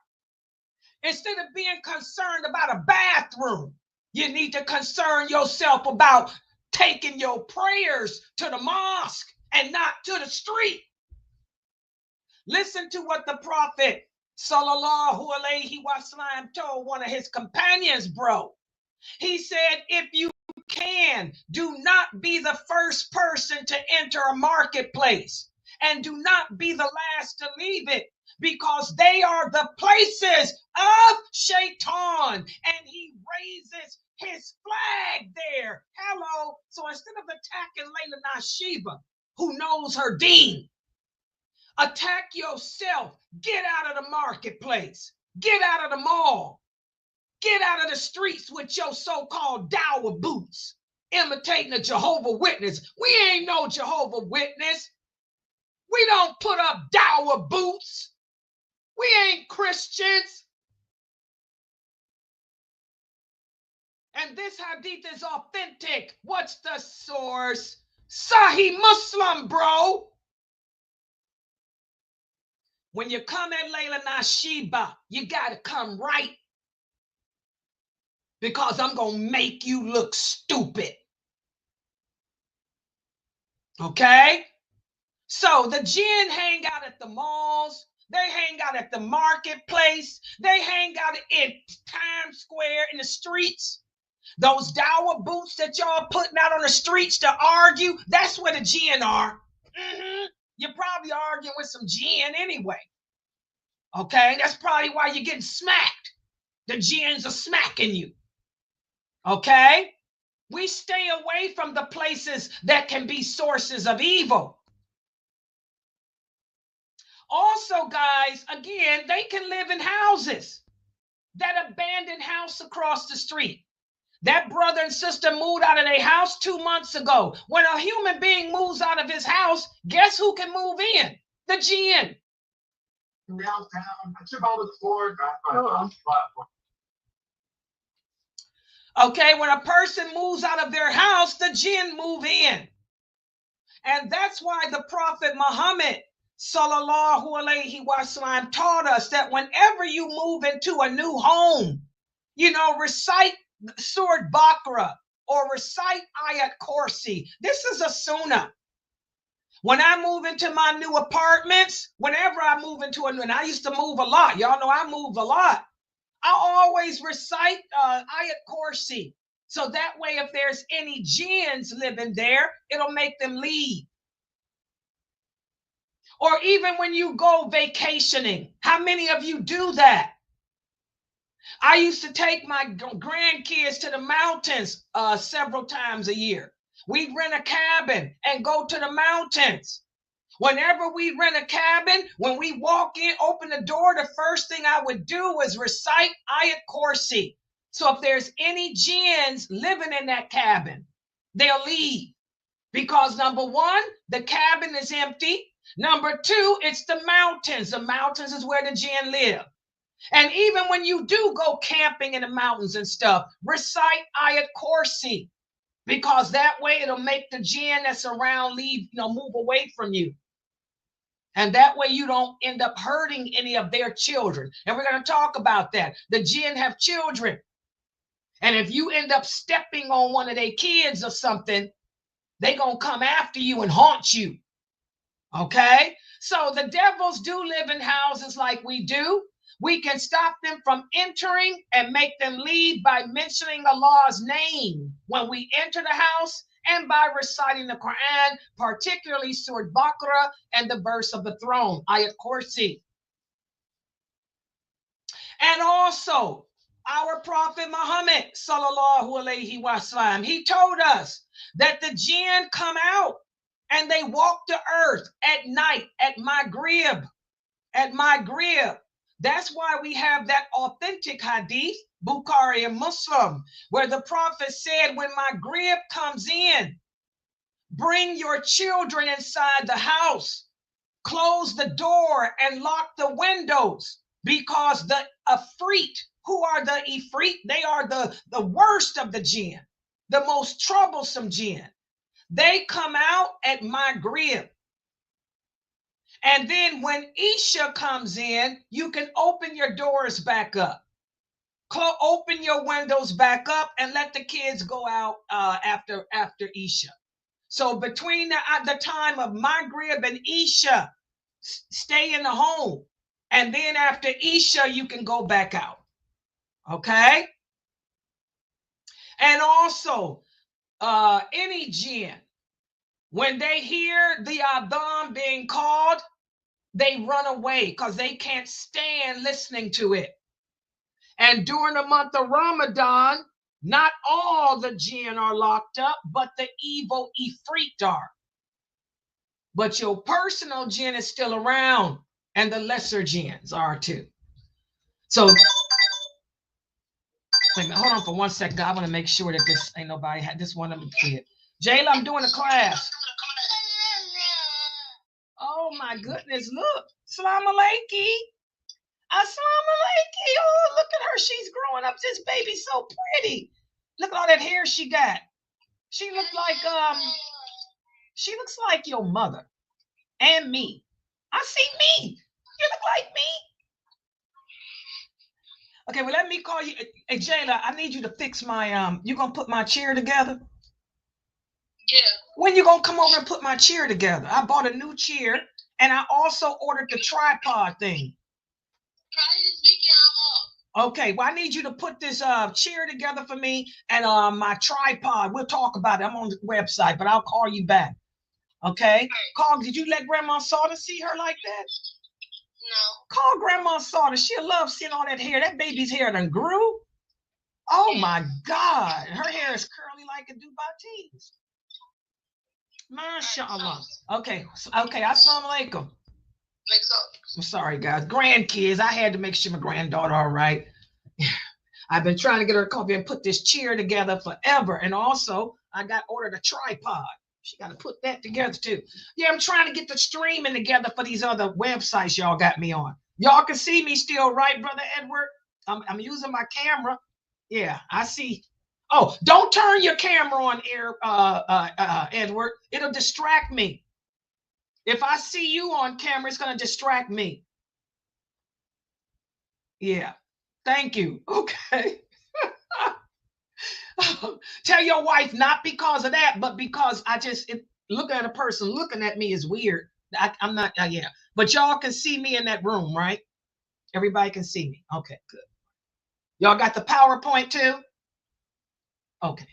Instead of being concerned about a bathroom, you need to concern yourself about taking your prayers to the mosque and not to the street. Listen to what the Prophet sallallahu alaihi wasallam told one of his companions, bro. He said, if you can, do not be the first person to enter a marketplace and do not be the last to leave it, because they are the places of Shaitan and he raises his flag there. Hello. So instead of attacking Laila Nasheeba, who knows her deen, attack yourself. Get out of the marketplace. Get out of the mall. Get out of the streets with your so-called dawah boots, imitating a Jehovah Witness. We ain't no Jehovah Witness. We don't put up dawah boots. We ain't Christians. And this hadith is authentic. What's the source? Sahih Muslim, bro. When you come at Laila Nasheeba, you got to come right. Because I'm going to make you look stupid. Okay? So the jinn hang out at the malls. They hang out at the marketplace. They hang out in Times Square in the streets. Those dawah boots that y'all putting out on the streets to argue, that's where the jinn are. You're probably arguing with some jinn anyway. Okay, that's probably why you're getting smacked. The jinns are smacking you. Okay, we stay away from the places that can be sources of evil. Also, guys, again, they can live in houses. That abandoned house across the street. That brother and sister moved out of their house 2 months ago. When a human being moves out of his house, guess who can move in? The jinn. Okay, when a person moves out of their house, the jinn move in. And that's why the Prophet Muhammad sallallahu alaihi wasallam taught us that whenever you move into a new home, recite Surah Baqarah or recite Ayat Kursi. This is a sunnah. When I move into my new apartments, whenever I move into and I used to move a lot. Y'all know I move a lot. I always recite Ayat Kursi. So that way, if there's any jinns living there, it'll make them leave. Or even when you go vacationing, how many of you do that? I used to take my grandkids to the mountains several times a year. We'd rent a cabin and go to the mountains. Whenever we rent a cabin, when we walk in, open the door, the first thing I would do is recite Ayat Kursi. So if there's any jinns living in that cabin, they'll leave. Because number one, the cabin is empty. Number two, it's the mountains. The mountains is where the jinn live. And even when you do go camping in the mountains and stuff, recite Ayat Kursi, because that way it'll make the jinn that's around leave, move away from you. And that way you don't end up hurting any of their children. And we're going to talk about that. The jinn have children. And if you end up stepping on one of their kids or something, they're going to come after you and haunt you. Okay? So the devils do live in houses like we do. We can stop them from entering and make them leave by mentioning Allah's name when we enter the house and by reciting the Quran, particularly Surah Baqarah and the verse of the throne, Ayat Kursi. And also, our Prophet Muhammad, sallallahu alaihi wasallam, he told us that the jinn come out and they walk the earth at night, at Maghrib, at Maghrib. That's why we have that authentic hadith, Bukhari and Muslim, where the Prophet said, when Maghrib comes in, bring your children inside the house, close the door and lock the windows, because the Ifrit, who are the Ifrit? They are the worst of the jinn, the most troublesome jinn. They come out at Maghrib. And then when Isha comes in, you can open your doors back up. Open your windows back up and let the kids go out after Isha. So between the time of Maghrib and Isha, stay in the home. And then after Isha, you can go back out. Okay? And also, any jinn, when they hear the adhan being called, they run away because they can't stand listening to it. And during the month of Ramadan, not all the jinn are locked up, but the evil ifrit are. But your personal jinn is still around, and the lesser jinns are too. So, wait a minute, hold on for 1 second. I want to make sure that this ain't nobody had this one of them kid. Jayla, I'm doing a class. Oh my goodness, look. Salam alaikum. Assalamu alaikum. Oh, look at her. She's growing up. This baby's so pretty. Look at all that hair she got. She looks like your mother and me. I see me. You look like me. Okay, well, let me call you. Hey, Jayla, I need you to fix my, you gonna put my chair together? Yeah. When you gonna come over and put my chair together? I bought a new chair, and I also ordered the tripod thing. Probably this weekend I'm off. Okay, well, I need you to put this chair together for me and my tripod. We'll talk about it. I'm on the website, but I'll call you back. Okay? Right. Call. Did you let Grandma Sauter see her like that? No. Call Grandma Sauter. She'll love seeing all that hair. That baby's hair done grew. Oh my God. Her hair is curly like a Dubai. MashaAllah. Okay. Okay. Assalamu alaikum. I'm sorry, guys. Grandkids. I had to make sure my granddaughter all right. I've been trying to get her to come and put this chair together forever. And also, I got ordered a tripod. She got to put that together too. Yeah, I'm trying to get the streaming together for these other websites y'all got me on. Y'all can see me still, right, Brother Edward? I'm using my camera. Yeah, I see. Oh, don't turn your camera on, Edward. It'll distract me. If I see you on camera, it's going to distract me. Yeah. Thank you. Okay. Tell your wife not because of that, but because look at a person looking at me is weird. I'm not, yeah. But y'all can see me in that room, right? Everybody can see me. Okay, good. Y'all got the PowerPoint too? Okay.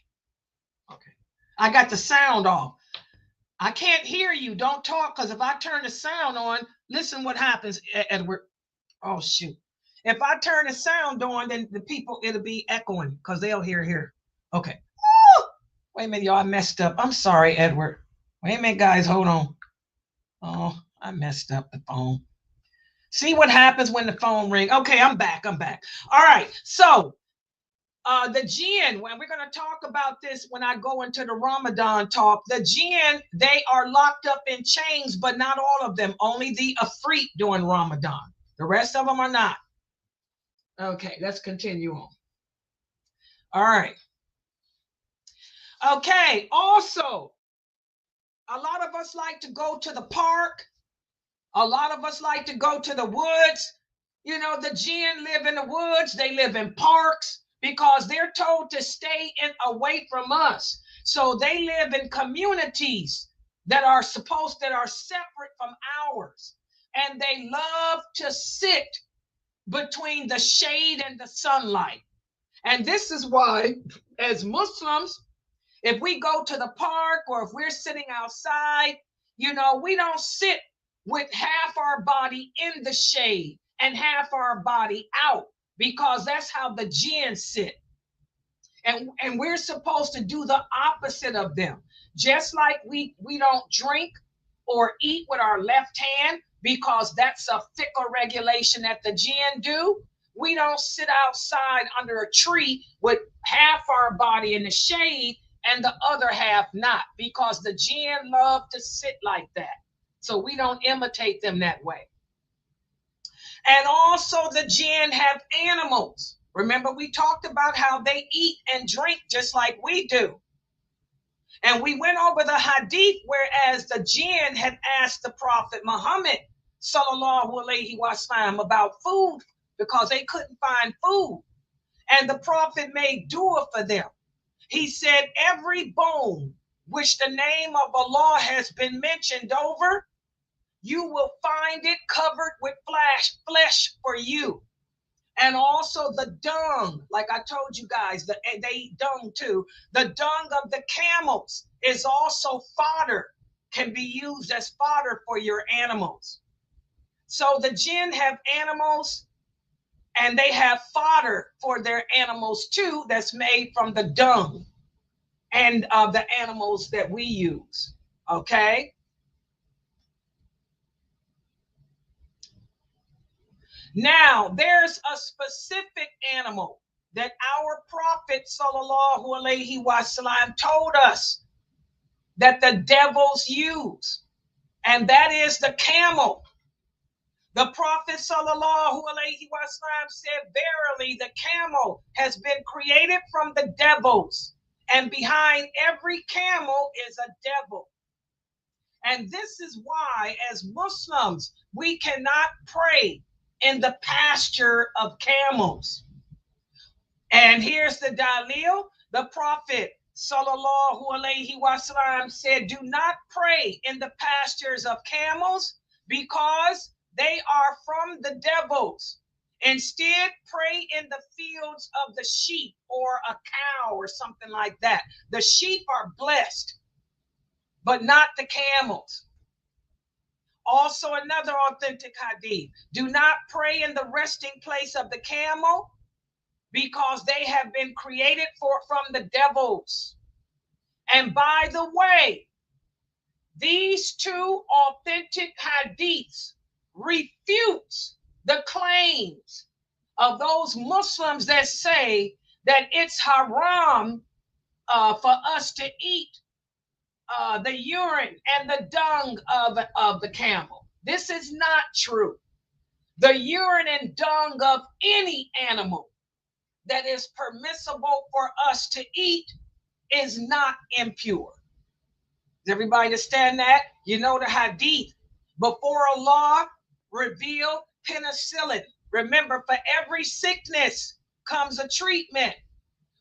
Okay. I got the sound off. I can't hear you. Don't talk, because if I turn the sound on, listen what happens, Edward. Oh, shoot. If I turn the sound on, then the people, it'll be echoing because they'll hear here. Okay. Oh, wait a minute, y'all. I messed up. I'm sorry, Edward. Wait a minute, guys. Hold on. Oh, I messed up the phone. See what happens when the phone rings. Okay, I'm back. All right. So the jinn, when we're going to talk about this when I go into the Ramadan talk, the jinn, they are locked up in chains, but not all of them. Only the afreet during Ramadan. The rest of them are not. Okay, let's continue on. All right. Okay, also, a lot of us like to go to the park. A lot of us like to go to the woods. You know, the jinn live in the woods. They live in parks because they're told to stay away from us. So they live in communities that are separate from ours. And they love to sit between the shade and the sunlight. And this is why, as Muslims, if we go to the park or if we're sitting outside, you know, we don't sit with half our body in the shade and half our body out, because that's how the jinn sit. And we're supposed to do the opposite of them. Just like we don't drink or eat with our left hand, because that's a fickle regulation that the jinn do. We don't sit outside under a tree with half our body in the shade and the other half not, because the jinn love to sit like that. So we don't imitate them that way. And also the jinn have animals. Remember, we talked about how they eat and drink just like we do. And we went over the hadith, whereas the jinn had asked the Prophet Muhammad sallallahu alaihi wasallam about food because they couldn't find food. And the Prophet made dua for them. He said, every bone which the name of Allah has been mentioned over, you will find it covered with flesh for you. And also the dung, like I told you guys, they eat dung too. The dung of the camels is also fodder, can be used as fodder for your animals. So the jinn have animals, and they have fodder for their animals too, that's made from the dung and the animals that we use. Okay. Now, there's a specific animal that our Prophet sallallahu alaihi wasallam told us that the devils use, and that is the camel. The Prophet sallallahu alaihi wasallam said, verily, the camel has been created from the devils, and behind every camel is a devil. And this is why, as Muslims, we cannot pray in the pasture of camels. And here's the dalil. The Prophet sallallahu alaihi wasallam said, do not pray in the pastures of camels, because they are from the devils. Instead, pray in the fields of the sheep or a cow or something like that. The sheep are blessed, but not the camels. Also, another authentic hadith. Do not pray in the resting place of the camel, because they have been created from the devils. And by the way, these two authentic hadiths refutes the claims of those Muslims that say that it's haram for us to eat the urine and the dung of the camel. This is not true. The urine and dung of any animal that is permissible for us to eat is not impure. Does everybody understand that? You know the hadith. Before Allah revealed penicillin. Remember, for every sickness comes a treatment.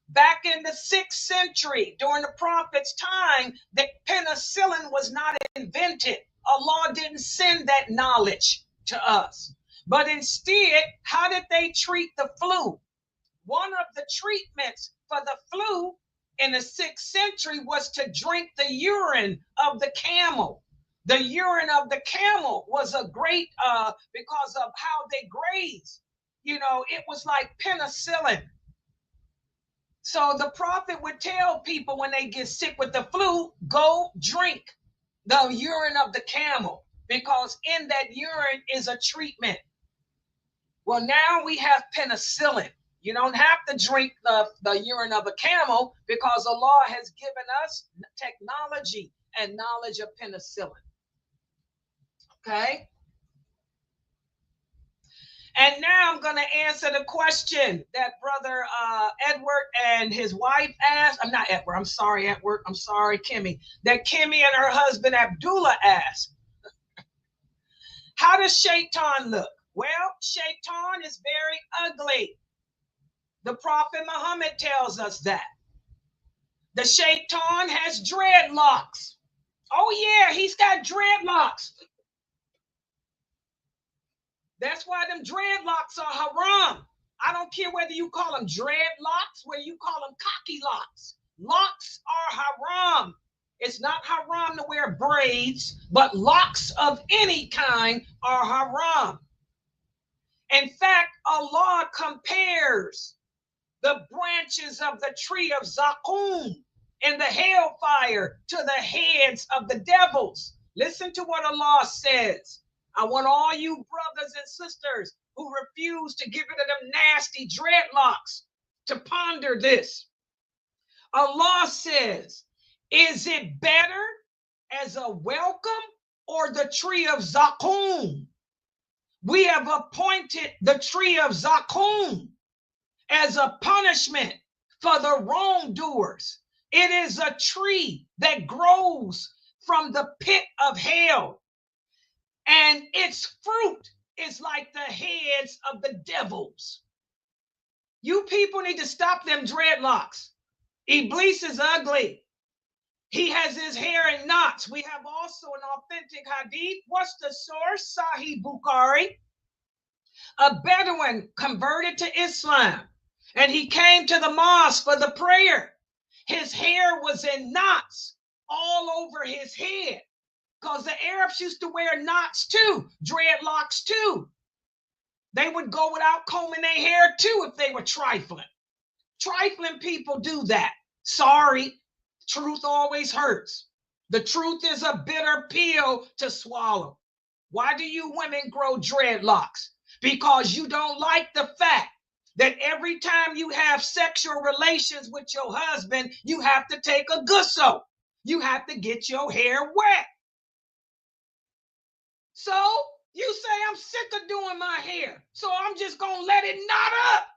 Back in the 6th century, during the Prophet's time, the penicillin was not invented. Allah didn't send that knowledge to us. But instead, how did they treat the flu? One of the treatments for the flu in the 6th century was to drink the urine of the camel. The urine of the camel was a great, because of how they graze. You know, it was like penicillin. So the Prophet would tell people when they get sick with the flu, go drink the urine of the camel. because in that urine is a treatment. Well, now we have penicillin. You don't have to drink the urine of a camel because Allah has given us technology and knowledge of penicillin. Okay? And now I'm going to answer the question that Brother Edward and his wife asked. I'm not Edward. I'm sorry, Edward. I'm sorry, Kimmy. That Kimmy and her husband Abdullah asked. How does shaitan look? Well, shaitan is very ugly. The Prophet Muhammad tells us that. The shaitan has dreadlocks. Oh yeah, he's got dreadlocks. That's why them dreadlocks are haram. I don't care whether you call them dreadlocks, whether you call them cocky locks. Locks are haram. It's not haram to wear braids, but locks of any kind are haram. In fact, Allah compares the branches of the tree of Zaqqum in the hellfire to the heads of the devils. Listen to what Allah says. I want all you brothers and sisters who refuse to get rid of them nasty dreadlocks to ponder this. Allah says, is it better as a welcome or the tree of Zaqqum? We have appointed the tree of Zaqqum as a punishment for the wrongdoers. It is a tree that grows from the pit of hell, and its fruit is like the heads of the devils. You people need to stop them dreadlocks. Iblis is ugly. He has his hair in knots. We have also an authentic hadith. What's the source? Sahih Bukhari. A Bedouin converted to Islam, and he came to the mosque for the prayer. His hair was in knots all over his head, because the Arabs used to wear knots too, dreadlocks too. They would go without combing their hair too if they were trifling. Trifling people do that. Sorry, truth always hurts. The truth is a bitter pill to swallow. Why do you women grow dreadlocks? Because you don't like the fact that every time you have sexual relations with your husband, you have to take a gusso. You have to get your hair wet. So you say, I'm sick of doing my hair, so I'm just going to let it knot up.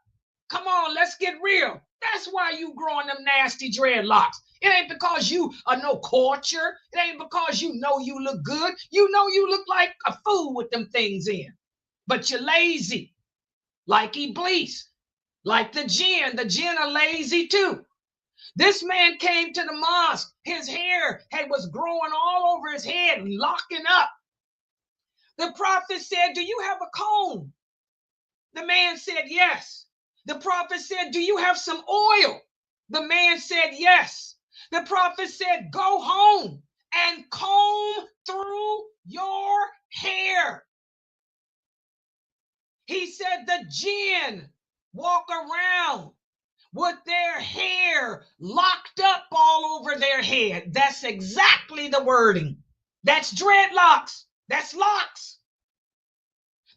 Come on, let's get real. That's why you growing them nasty dreadlocks. It ain't because you are no culture. It ain't because you know you look good. You know you look like a fool with them things in. But you're lazy, like Iblis, like the Jinn. The Jinn are lazy too. This man came to the mosque. His hair was growing all over his head, locking up. The prophet said, do you have a comb? The man said, yes. The prophet said, do you have some oil? The man said, yes. The prophet said, go home and comb through your hair. He said the jinn walk around with their hair locked up all over their head. That's exactly the wording. That's dreadlocks. That's locks.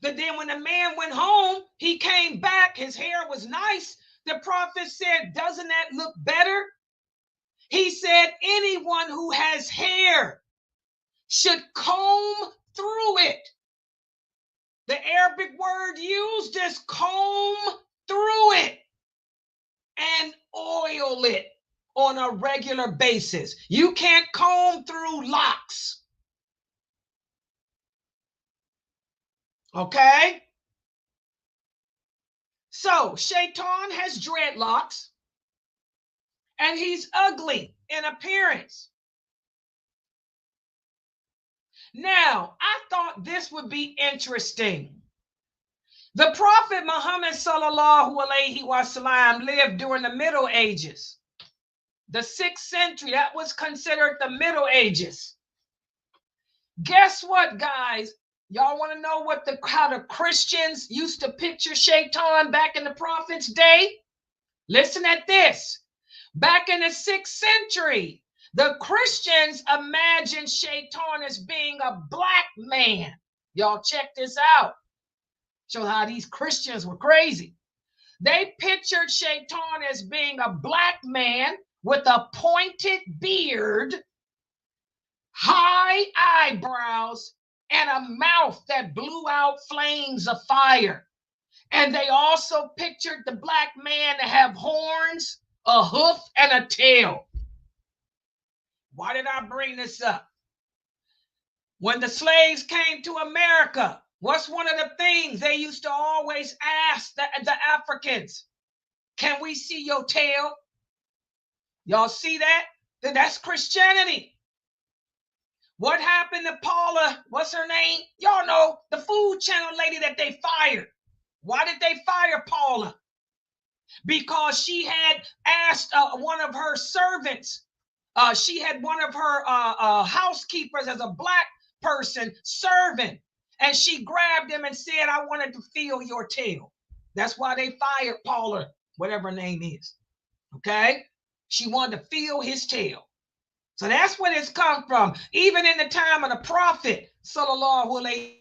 But then when the man went home, he came back. His hair was nice. The prophet said, doesn't that look better? He said, anyone who has hair should comb through it. The Arabic word used is comb through it and oil it on a regular basis. You can't comb through locks. Okay? So, Shaitan has dreadlocks, and he's ugly in appearance. Now, I thought this would be interesting. The Prophet Muhammad sallallahu alaihi wasallam lived during the Middle Ages. The 6th century, that was considered the Middle Ages. Guess what, guys? Y'all want to know how the Christians used to picture Shaitan back in the Prophet's day? Listen at this. Back in the 6th century, The Christians imagine Shaitan as being a black man. Y'all check this out. Show how these Christians were crazy. They pictured Shaitan as being a black man with a pointed beard, high eyebrows, and a mouth that blew out flames of fire. And they also pictured the black man to have horns, a hoof, and a tail. Why did I bring this up? When the slaves came to America, what's one of the things they used to always ask the Africans? Can we see your tail? Y'all see that? Then that's Christianity. What happened to Paula? What's her name? Y'all know, the Food Channel lady that they fired. Why did they fire Paula? Because she had asked one of her servants, she had one of her housekeepers as a black person serving, and she grabbed him and said, I wanted to feel your tail. That's why they fired Paula, whatever her name is. Okay? She wanted to feel his tail. So that's where it's come from. Even in the time of the prophet, sallallahu alaihi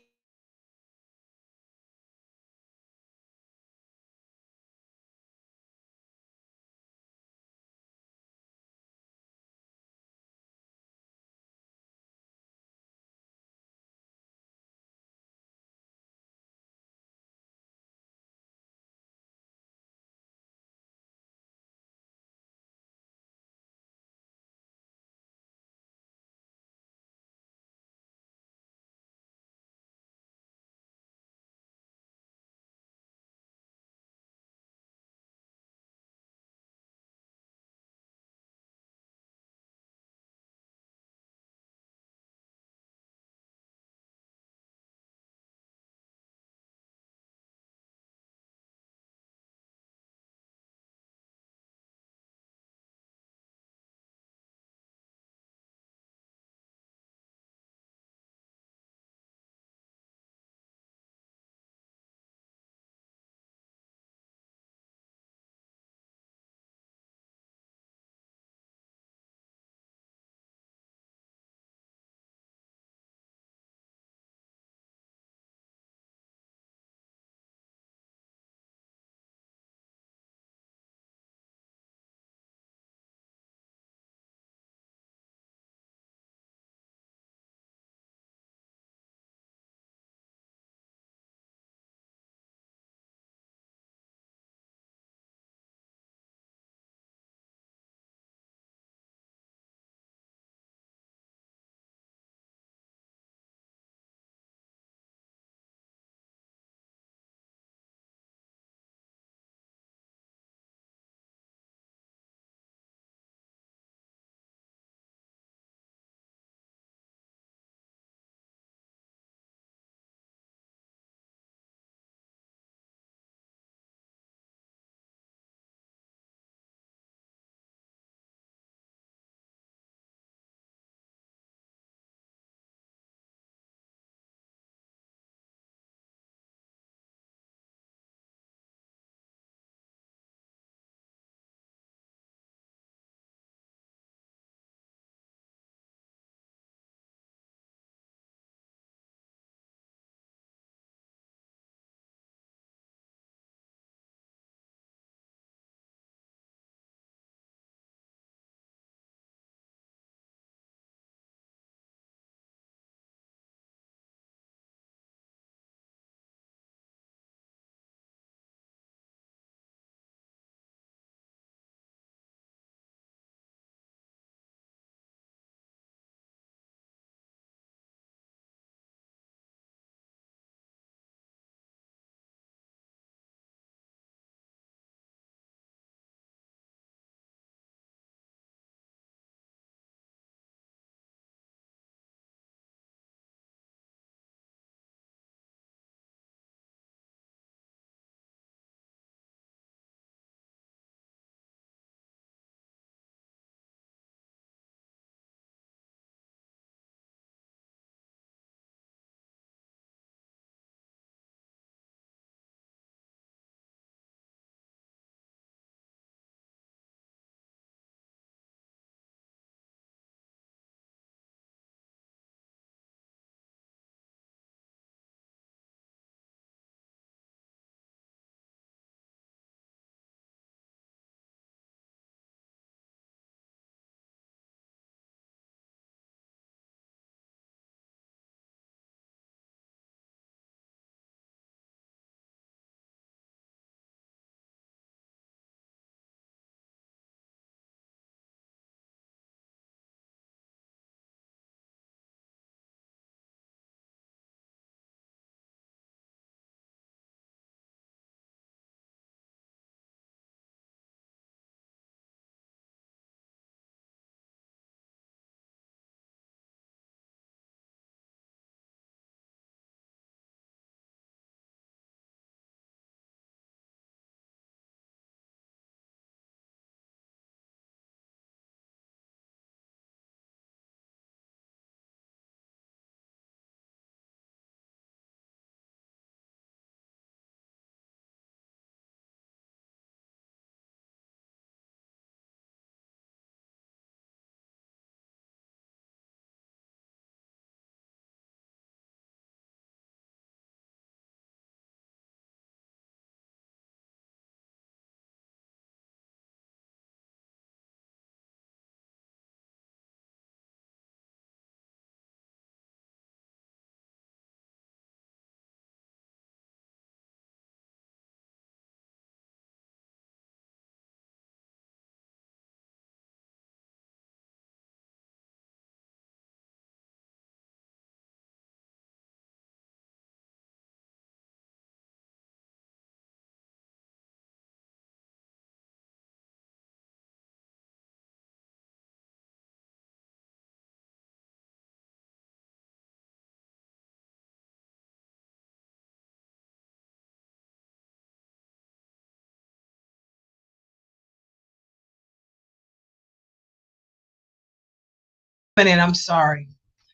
And I'm sorry.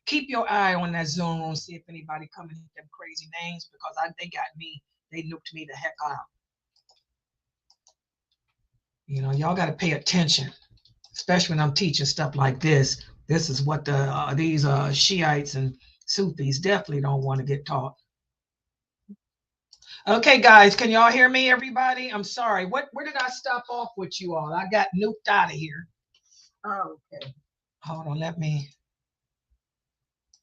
Keep your eye on that Zoom room. See if anybody coming with them crazy names, because they got me. They nuked me the heck out. You know, y'all got to pay attention, especially when I'm teaching stuff like this. This is what these Shiites and Sufis definitely don't want to get taught. Okay, guys, can y'all hear me, everybody? I'm sorry. Where did I stop off with you all? I got nuked out of here. Oh, okay. Hold on, let me.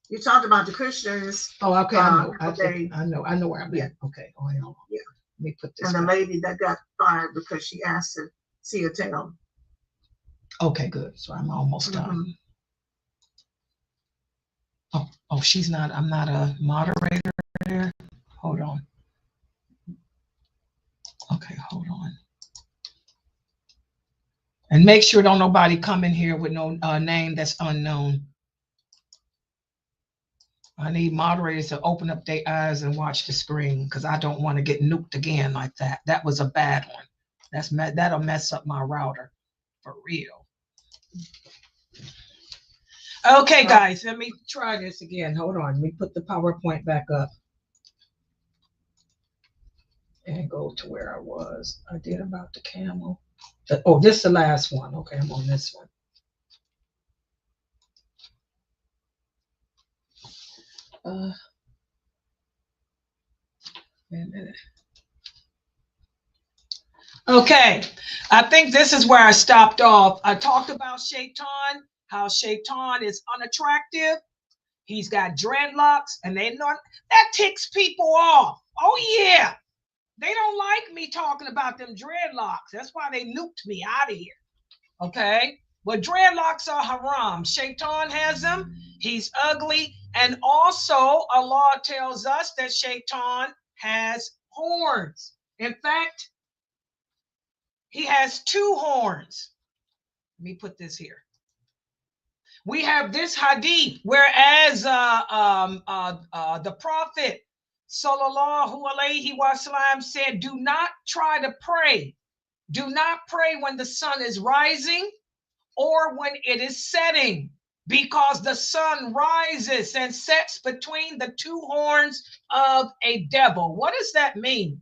You talked about the Christians. Oh, okay, I know. I know where I'm Yeah. at. Okay, hold on. Yeah. Let me put this. And the back. lady that got fired because she asked to see a tail. Okay, good. So I'm almost done. Oh, she's not. I'm not a moderator there. Hold on. Okay, hold on. And make sure don't nobody come in here with no name that's unknown. I need moderators to open up their eyes and watch the screen, because I don't want to get nuked again like that. That was a bad one. That'll mess up my router for real. Okay, guys, let me try this again. Hold on. Let me put the PowerPoint back up and go to where I was. I did about the camel. Oh, this is the last one. Okay, I'm on this one. Wait a minute. Okay, I think this is where I stopped off. I talked about Shaitan, how Shaitan is unattractive. He's got dreadlocks, and they know that ticks people off. Oh yeah, they don't like me talking about them dreadlocks. That's why they nuked me out of here. Okay, but dreadlocks are haram. Shaitan has them. He's ugly, and also Allah tells us that Shaitan has horns. In fact, he has 2 horns. Let me put this here. We have this hadith, whereas the Prophet sallallahu alaihi wasallam said, do not try to pray. Do not pray when the sun is rising or when it is setting, because the sun rises and sets between the 2 horns of a devil. What does that mean?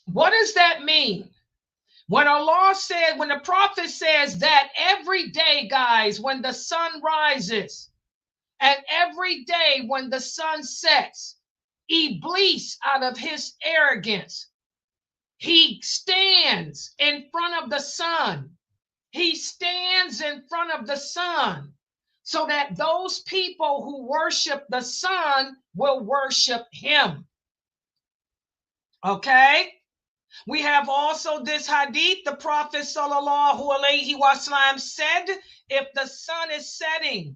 What does that mean? When Allah said, when the Prophet says that every day, guys, when the sun rises and every day when the sun sets, Iblis, out of his arrogance, he stands in front of the sun. He stands in front of the sun so that those people who worship the sun will worship him. Okay? We have also this hadith. The Prophet sallallahu alaihi wasallam said, if the sun is setting,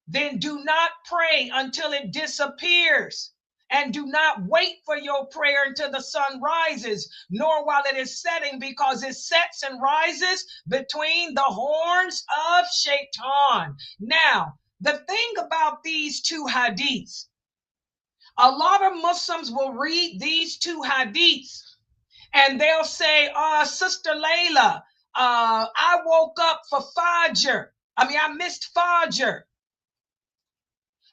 then do not pray until it disappears, and do not wait for your prayer until the sun rises, nor while it is setting, because it sets and rises between the horns of Shaitan. Now, the thing about these 2 hadiths, a lot of Muslims will read these 2 hadiths and they'll say, Sister Laila, I woke up for Fajr. I missed Fajr.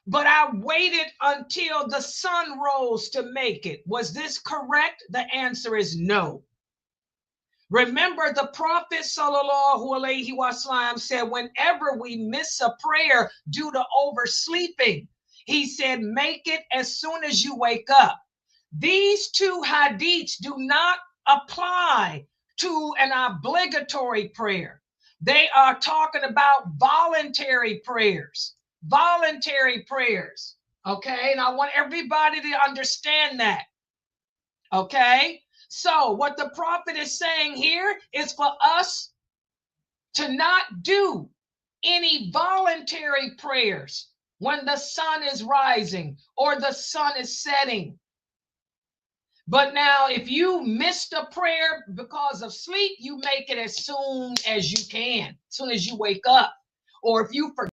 But I waited until the sun rose to make it. Was this correct? The answer is no. Remember, the Prophet sallallahu alaihi wasallam said, whenever we miss a prayer due to oversleeping, he said, make it as soon as you wake up. These 2 hadiths do not apply to an obligatory prayer. They are talking about voluntary prayers. Voluntary prayers. Okay, and I want everybody to understand that. Okay, so what the Prophet is saying here is for us to not do any voluntary prayers when the sun is rising or the sun is setting. But now, if you missed a prayer because of sleep, you make it as soon as you can, as soon as you wake up. Or if you forgot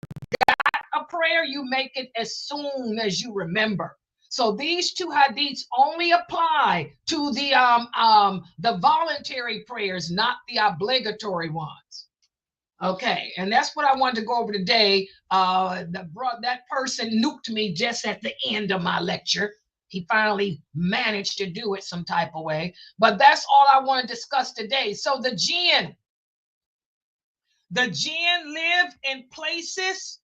a prayer, you make it as soon as you remember. So these two hadiths only apply to the voluntary prayers, not the obligatory ones. Okay, and that's what I wanted to go over today. That person nuked me just at the end of my lecture. He finally managed to do it some type of way. But that's all I want to discuss today. So the jinn live in places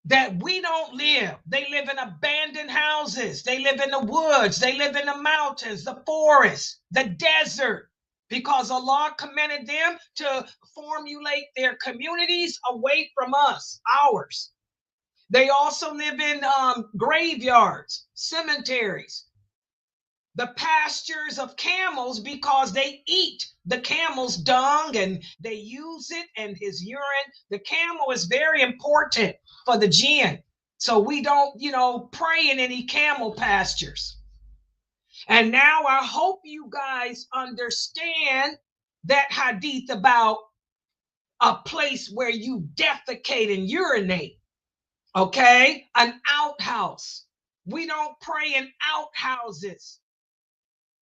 that we don't live. They live in abandoned houses. They live in the woods. They live in the mountains, the forest, the desert, because Allah commanded them to formulate their communities away from us, ours. They also live in graveyards, cemeteries, the pastures of camels, because they eat the camel's dung and they use it and his urine. The camel is very important for the jinn. So we don't, pray in any camel pastures. And now I hope you guys understand that hadith about a place where you defecate and urinate. Okay? An outhouse. We don't pray in outhouses.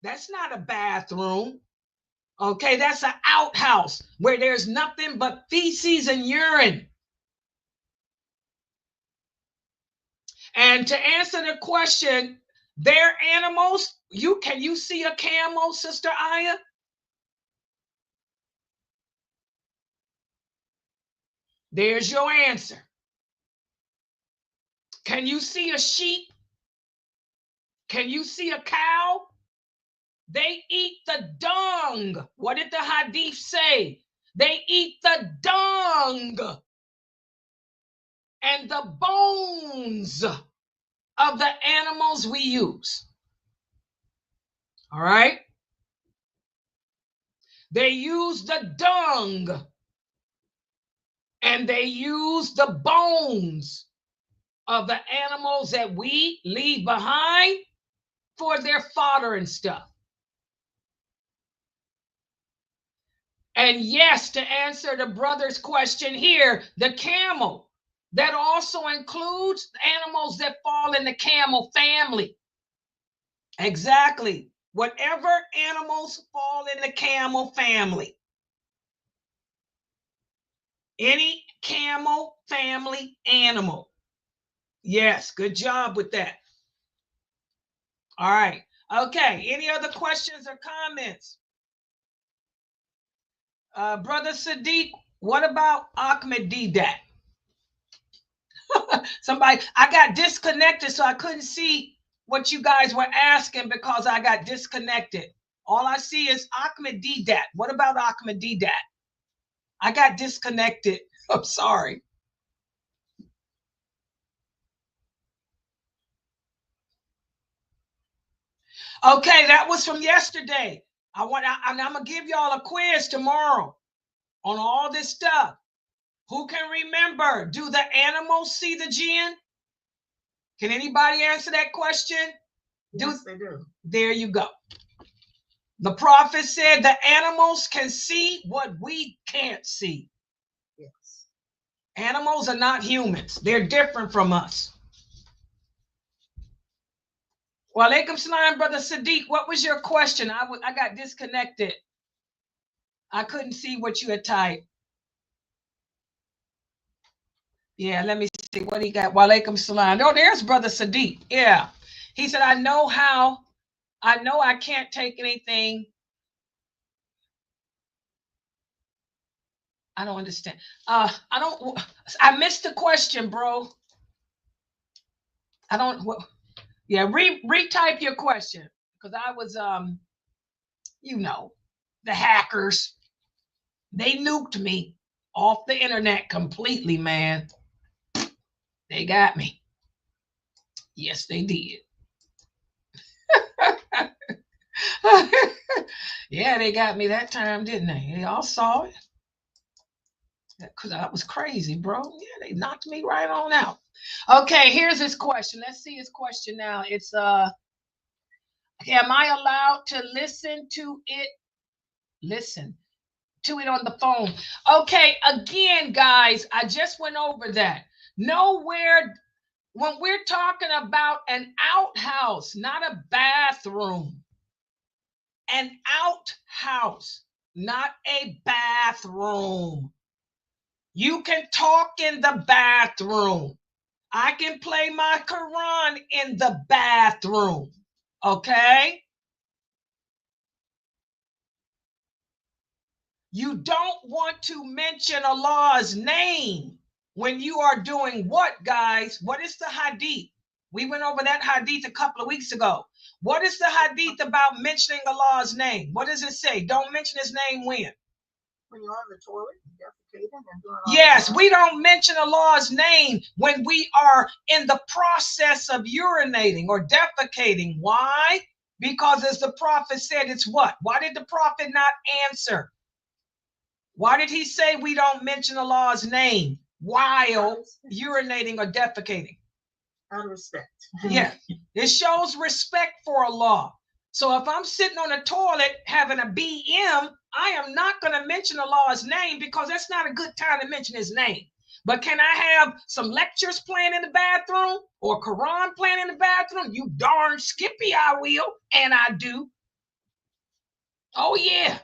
That's not a bathroom. Okay, that's an outhouse where there's nothing but feces and urine. And to answer the question, they're animals. Can you see a camel, Sister Aya? There's your answer. Can you see a sheep? Can you see a cow? They eat the dung. What did the hadith say? They eat the dung and the bones of the animals we use. All right? They use the dung and they use the bones of the animals that we leave behind for their fodder and stuff. And yes, to answer the brother's question here, the camel, that also includes animals that fall in the camel family. Exactly. Whatever animals fall in the camel family. Any camel family animal. Yes, good job with that. All right. Okay. Any other questions or comments? Brother Sadiq, what about Ahmed Didat? Somebody, I got disconnected, so I couldn't see what you guys were asking because I got disconnected. All I see is Ahmed Didat. What about Ahmed Didat? I got disconnected. I'm sorry. Okay, that was from yesterday. I'm gonna give y'all a quiz tomorrow on all this stuff. Who can remember? Do the animals see the jinn? Can anybody answer that question? Yes, they do. There you go. The prophet said the animals can see what we can't see. Yes. Animals are not humans. They're different from us. Wa alaikum salam, Brother Sadiq. What was your question? I got disconnected. I couldn't see what you had typed. Yeah, let me see what he got. Wa alaikum salam. Oh, there's Brother Sadiq. Yeah. He said, I know I can't take anything. I don't understand. I missed the question, bro. Yeah, retype your question, because I was, the hackers, they nuked me off the internet completely, man. They got me. Yes, they did. Yeah, they got me that time, didn't they? They all saw it. Because I was crazy, bro. Yeah, they knocked me right on out. Okay, here's his question. Let's see his question now. It's am I allowed to listen to it on the phone? Okay, again, guys, I just went over that. Nowhere when we're talking about an outhouse, not a bathroom, an outhouse, not a bathroom. You can talk in the bathroom. I can play my Quran in the bathroom. Okay? You don't want to mention Allah's name when you are doing what, guys? What is the hadith? We went over that hadith a couple of weeks ago. What is the hadith about mentioning Allah's name? What does it say? Don't mention his name when? When you're on the toilet, defecating and doing all Yes, that. we don't mention Allah's name when we are in the process of urinating or defecating. Why? Because as the prophet said, it's what? Why did the prophet not answer? Why did he say we don't mention Allah's name while urinating or defecating? Out of respect. Yeah, it shows respect for Allah. So if I'm sitting on a toilet having a BM, I am not going to mention Allah's name because that's not a good time to mention his name. But can I have some lectures playing in the bathroom or Quran playing in the bathroom? You darn skippy, I will, and I do. Oh, yeah.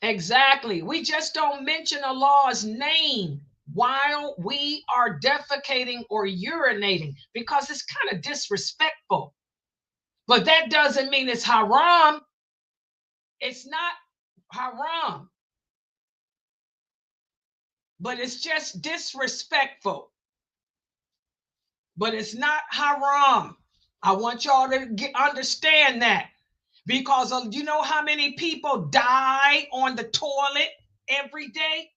Exactly. We just don't mention Allah's name while we are defecating or urinating because it's kind of disrespectful. But that doesn't mean it's haram. It's not haram. But it's just disrespectful. But it's not haram. I want y'all to understand that. Because you know how many people die on the toilet every day?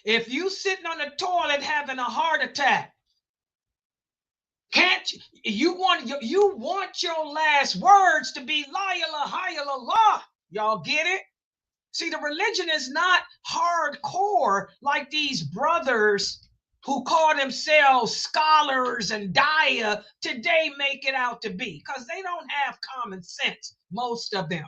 If you sitting on the toilet having a heart attack, can't you want your last words to be La ilaha illallah? Y'all get it? See, the religion is not hardcore like these brothers who call themselves scholars and daya today make it out to be, because they don't have common sense, most of them.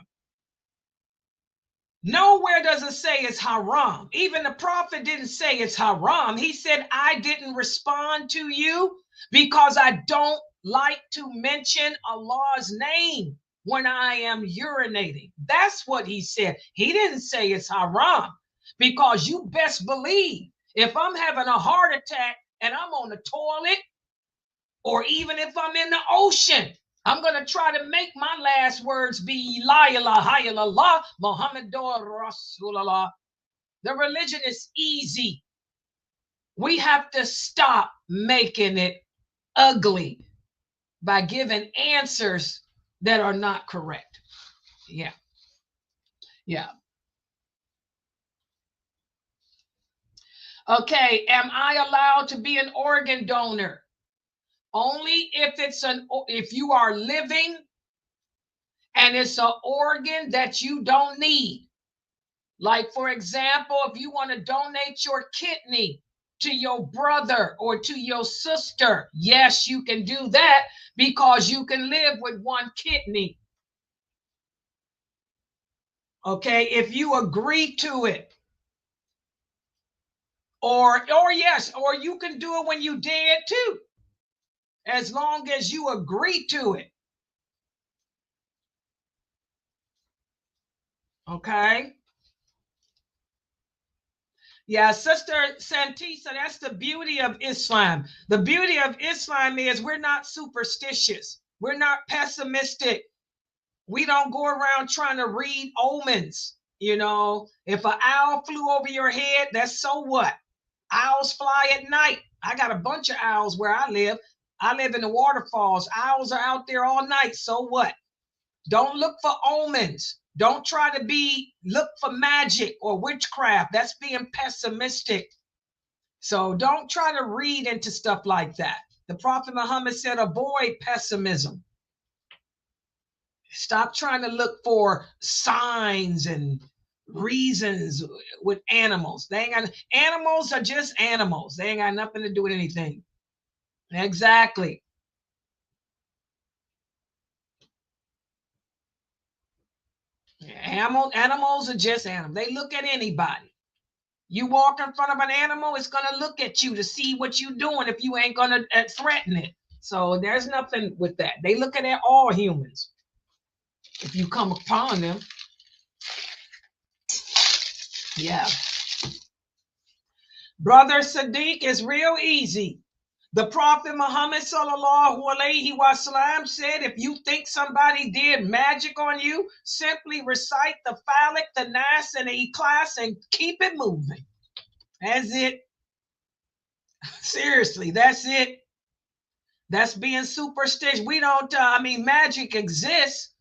Nowhere does it say it's haram. Even the prophet didn't say it's haram. He said, I didn't respond to you because I don't like to mention Allah's name when I am urinating. That's what he said. He didn't say it's haram, because you best believe if I'm having a heart attack and I'm on the toilet, or even if I'm in the ocean, I'm going to try to make my last words be La ilaha illallah Muhammadur Rasulullah. The religion is easy. We have to stop making it ugly by giving answers that are not correct. Yeah. Yeah. Okay, am I allowed to be an organ donor? Only if you are living and it's an organ that you don't need. Like, for example, if you want to donate your kidney to your brother or to your sister, yes, you can do that because you can live with one kidney. Okay, if you agree to it. Or yes, or you can do it when you dead too, as long as you agree to it. Okay. Yeah, Sister Santisa, that's the beauty of Islam. The beauty of Islam is we're not superstitious. We're not pessimistic. We don't go around trying to read omens. You know, if an owl flew over your head, that's so what? Owls fly at night. I got a bunch of owls where I live. I live in the waterfalls. Owls are out there all night. So what? Don't look for omens. Don't try to look for magic or witchcraft. That's being pessimistic. So don't try to read into stuff like that. The Prophet Muhammad said, avoid pessimism. Stop trying to look for signs and reasons with animals. Animals are just animals. They ain't got nothing to do with anything. Exactly. Animals are just animals. They look at anybody. You walk in front of an animal, it's going to look at you to see what you're doing if you ain't going to threaten it. So there's nothing with that. They looking at all humans if you come upon them. Yeah. Brother Sadiq, is real easy. The Prophet Muhammad sallallahu alaihi wasallam said, if you think somebody did magic on you, simply recite the Falak, the Nas, and the Ikhlas and keep it moving. That's it. Seriously, that's it. That's being superstitious. We don't, magic exists,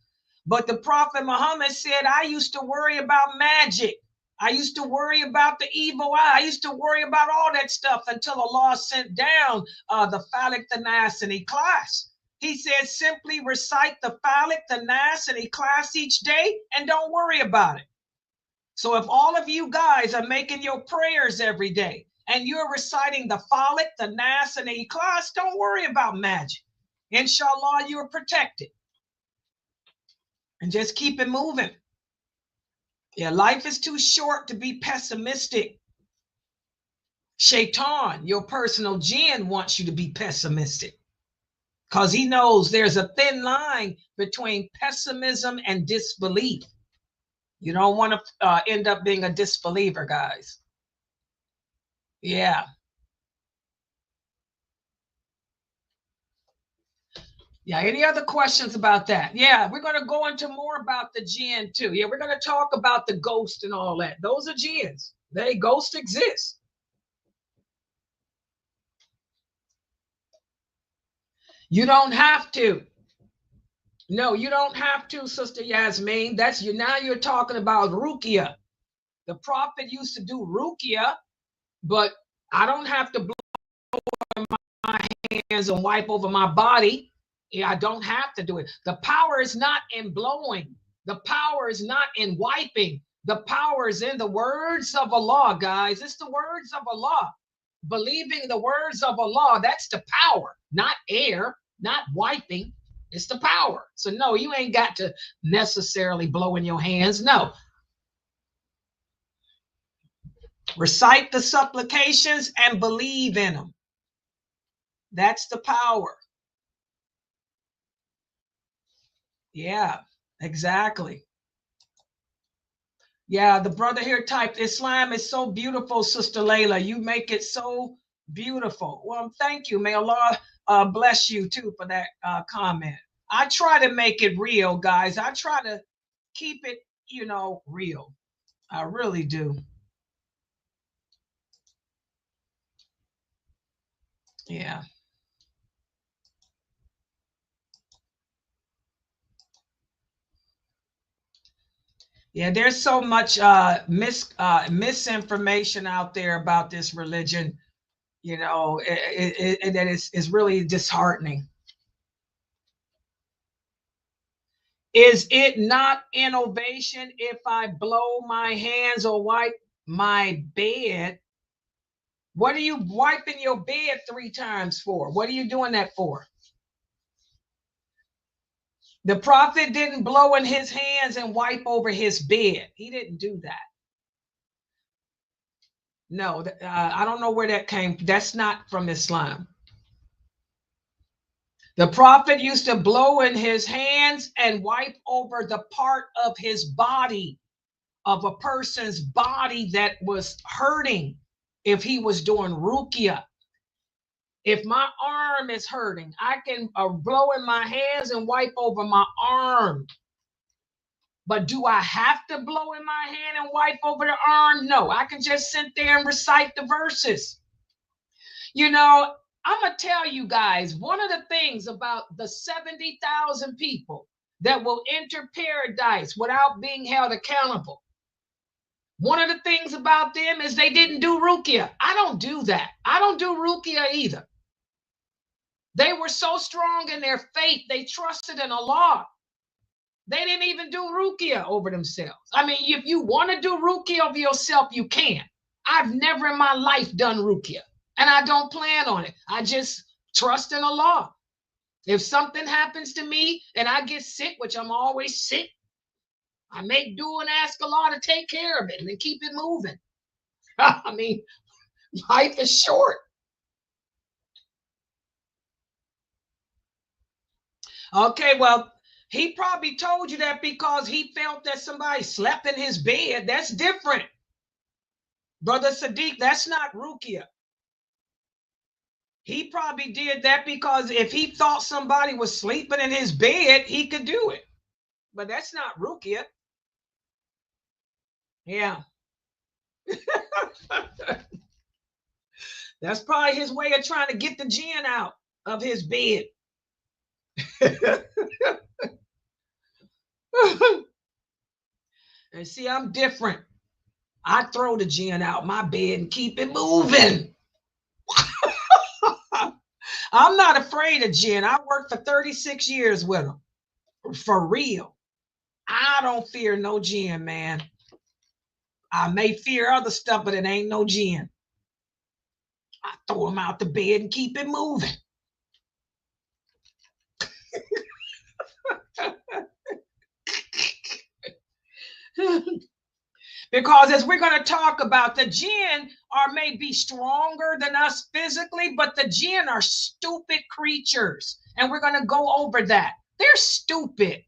but the Prophet Muhammad said, I used to worry about magic. I used to worry about the evil eye. I used to worry about all that stuff until Allah sent down the Falak, the Nas, and Ikhlas. He said, simply recite the Falak, the Nas, and Ikhlas each day and don't worry about it. So if all of you guys are making your prayers every day and you're reciting the Falak, the Nas, and the Ikhlas, don't worry about magic. Inshallah, you're protected. And just keep it moving. Yeah, life is too short to be pessimistic. Shaitan, your personal jinn, wants you to be pessimistic because he knows there's a thin line between pessimism and disbelief. You don't want to end up being a disbeliever, guys. Yeah. Yeah, any other questions about that? Yeah, we're going to go into more about the jinn too. Yeah, we're going to talk about the ghost and all that. Those are jinns. Ghosts exist. You don't have to. No, you don't have to, Sister Yasmin. Now you're talking about ruqya. The Prophet used to do ruqya, but I don't have to blow my hands and wipe over my body. Yeah, I don't have to do it. The power is not in blowing. The power is not in wiping. The power is in the words of Allah, guys. It's the words of Allah. Believing the words of Allah, that's the power, not air, not wiping. It's the power. So no, you ain't got to necessarily blow in your hands. No. Recite the supplications and believe in them. That's the power. Yeah, exactly. Yeah, the brother here typed, Islam is so beautiful, Sister Laila. You make it so beautiful. Well, thank you. May Allah bless you too for that comment. I try to make it real, guys. I try to keep it, real. I really do. Yeah. Yeah, there's so much misinformation out there about this religion, that is really disheartening. Is it not innovation if I blow my hands or wipe my bed? What are you wiping your bed 3 times for? What are you doing that for? The Prophet didn't blow in his hands and wipe over his bed. He didn't do that. No, I don't know where that came. That's not from Islam. The Prophet used to blow in his hands and wipe over the part of his body, of a person's body that was hurting if he was doing ruqya. If my arm is hurting, I can blow in my hands and wipe over my arm. But do I have to blow in my hand and wipe over the arm? No, I can just sit there and recite the verses. I'm going to tell you guys, one of the things about the 70,000 people that will enter paradise without being held accountable, one of the things about them is they didn't do ruqya. I don't do that. I don't do ruqya either. They were so strong in their faith, they trusted in Allah. They didn't even do ruqya over themselves. If you want to do ruqya of yourself, you can. I've never in my life done ruqya, and I don't plan on it. I just trust in Allah. If something happens to me and I get sick, which I'm always sick, I make do and ask Allah to take care of it and then keep it moving. I mean, life is short. Okay, well, he probably told you that because he felt that somebody slept in his bed. That's different. Brother Sadiq, that's not rukia. He probably did that because if he thought somebody was sleeping in his bed, he could do it. But that's not rukia. Yeah. That's probably his way of trying to get the jinn out of his bed. And see, I'm different. I throw the jinn out my bed and keep it moving. I'm not afraid of jinn. I worked for 36 years with them. For real. I don't fear no jinn, man. I may fear other stuff, but it ain't no jinn. I throw them out the bed and keep it moving. Because as we're going to talk about, the jinn are maybe stronger than us physically, but the jinn are stupid creatures. And we're going to go over that. They're stupid.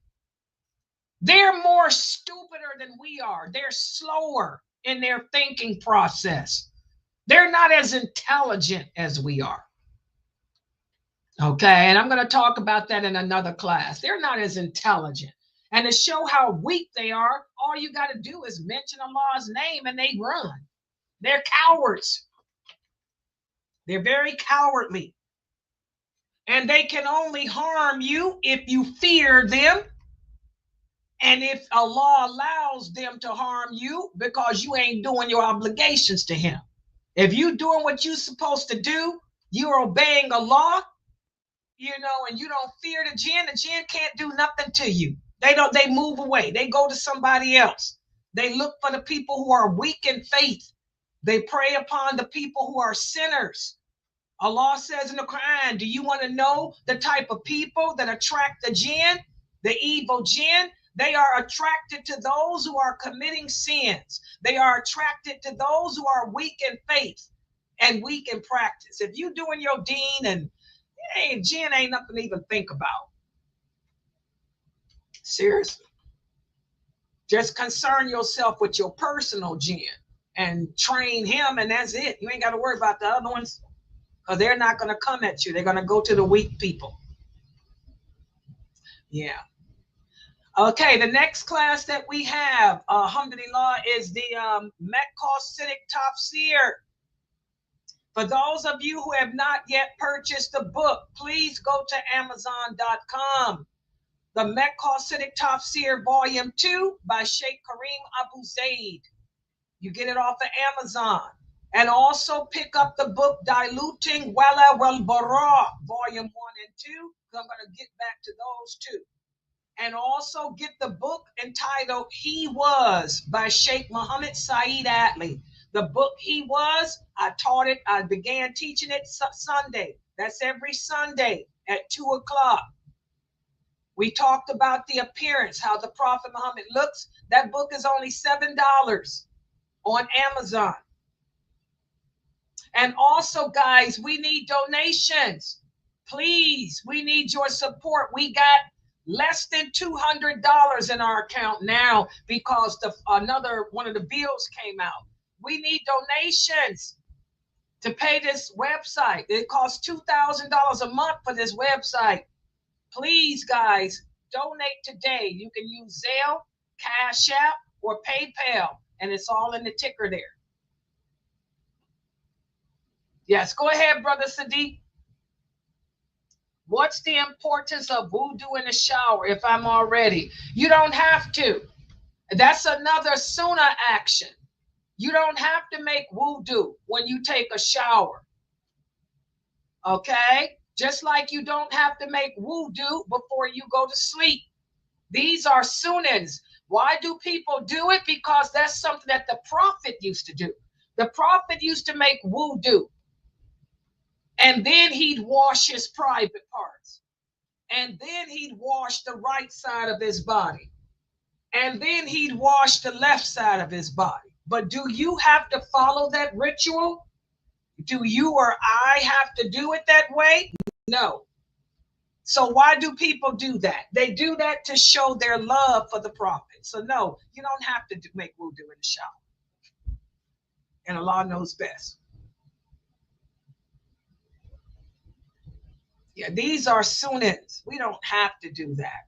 They're more stupider than we are. They're slower in their thinking process. They're not as intelligent as we are. Okay, and I'm going to talk about that in another class. They're not as intelligent. And to show how weak they are, all you got to do is mention Allah's name and they run. They're cowards. They're very cowardly. And they can only harm you if you fear them. And if Allah allows them to harm you because you ain't doing your obligations to him. If you're doing what you're supposed to do, you're obeying Allah, and you don't fear the jinn can't do nothing to you. They move away. They go to somebody else. They look for the people who are weak in faith. They prey upon the people who are sinners. Allah says in the Quran, do you want to know the type of people that attract the jinn, the evil jinn? They are attracted to those who are committing sins. They are attracted to those who are weak in faith and weak in practice. If you're doing your deen and jinn ain't nothing to even think about. Seriously. Just concern yourself with your personal jinn and train him, and that's it. You ain't got to worry about the other ones because they're not going to come at you. They're going to go to the weak people. Yeah. Okay, the next class that we have, alhamdulillah, is the Mecca-Siddiq Tafsir. For those of you who have not yet purchased the book, please go to Amazon.com. The Mecca-Siddiq Tafsir Volume 2 by Sheikh Kareem Abu Zaid. You get it off of Amazon. And also pick up the book Diluting Wala Wal Bara, Volume 1 and 2. I'm going to get back to those two. And also get the book entitled He Was by Sheikh Muhammad Saeed Atli. The book He Was, I taught it. I began teaching it Sunday. That's every Sunday at 2 o'clock. We talked about the appearance, how the Prophet Muhammad looks. That book is only $7 on Amazon. And also, guys, we need donations. Please, we need your support. We got less than $200 in our account now because another one of the bills came out. We need donations to pay this website. It costs $2,000 a month for this website. Please, guys, donate today. You can use Zelle, Cash App, or PayPal, and it's all in the ticker there. Yes, go ahead, Brother Sadiq. What's the importance of wudu in the shower if I'm already? You don't have to. That's another sunnah action. You don't have to make wudu when you take a shower. Okay? Just like you don't have to make wudu before you go to sleep. These are sunnahs. Why do people do it? Because that's something that the Prophet used to do. The Prophet used to make wudu. And then he'd wash his private parts. And then he'd wash the right side of his body. And then he'd wash the left side of his body. But do you have to follow that ritual? Do you or I have to do it that way? No. So why do people do that? They do that to show their love for the prophet. So no, you don't have to make wudu in the shower. And Allah knows best. Yeah, these are sunnahs. We don't have to do that.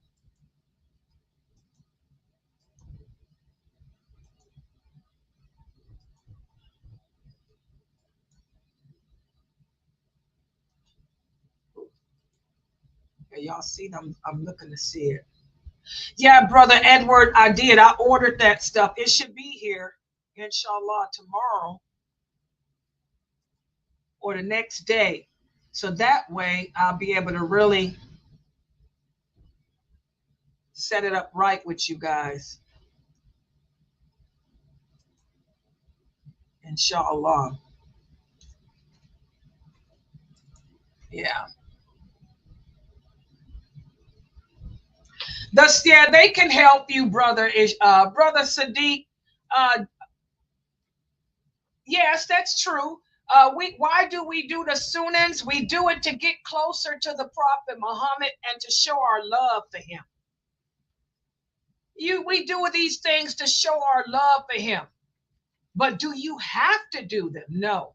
Yeah, y'all see them? I'm looking to see it. Yeah, Brother Edward, I did. I ordered that stuff. It should be here, inshallah, tomorrow or the next day. So that way I'll be able to really set it up right with you guys. Inshallah. Yeah. Yeah, they can help you, brother Sadiq. Yes, that's true. Why do we do the sunnahs? We do it to get closer to the Prophet Muhammad and to show our love for him. We do these things to show our love for him. But do you have to do them? No.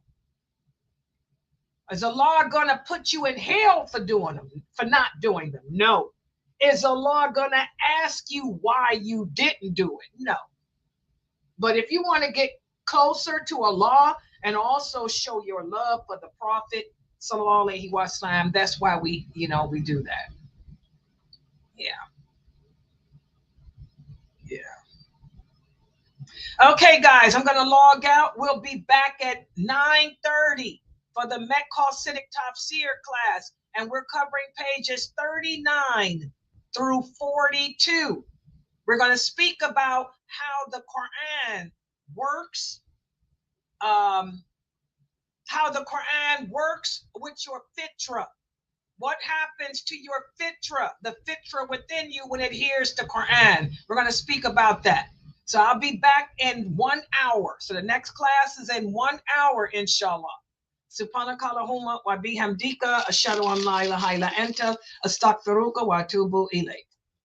Is Allah gonna put you in hell for doing them, for not doing them? No. Is Allah gonna ask you why you didn't do it? No. But if you want to get closer to Allah and also show your love for the Prophet, sallallahu alaihi wasallam, that's why we do that. Yeah. Yeah. Okay, guys, I'm going to log out. We'll be back at 9:30 for the Metcalf Siddiq Tafsir class, and we're covering pages 39 through 42. We're going to speak about how the Quran works, how the Quran works with your fitra. What happens to your fitra, the fitra within you when it adheres to Quran? We're going to speak about that. So I'll be back in 1 hour. So the next class is in 1 hour, inshallah. Subhanakallahumma wa bihamdika ashhadu an la ilaha illa anta astaghfiruka wa atubu ilayk.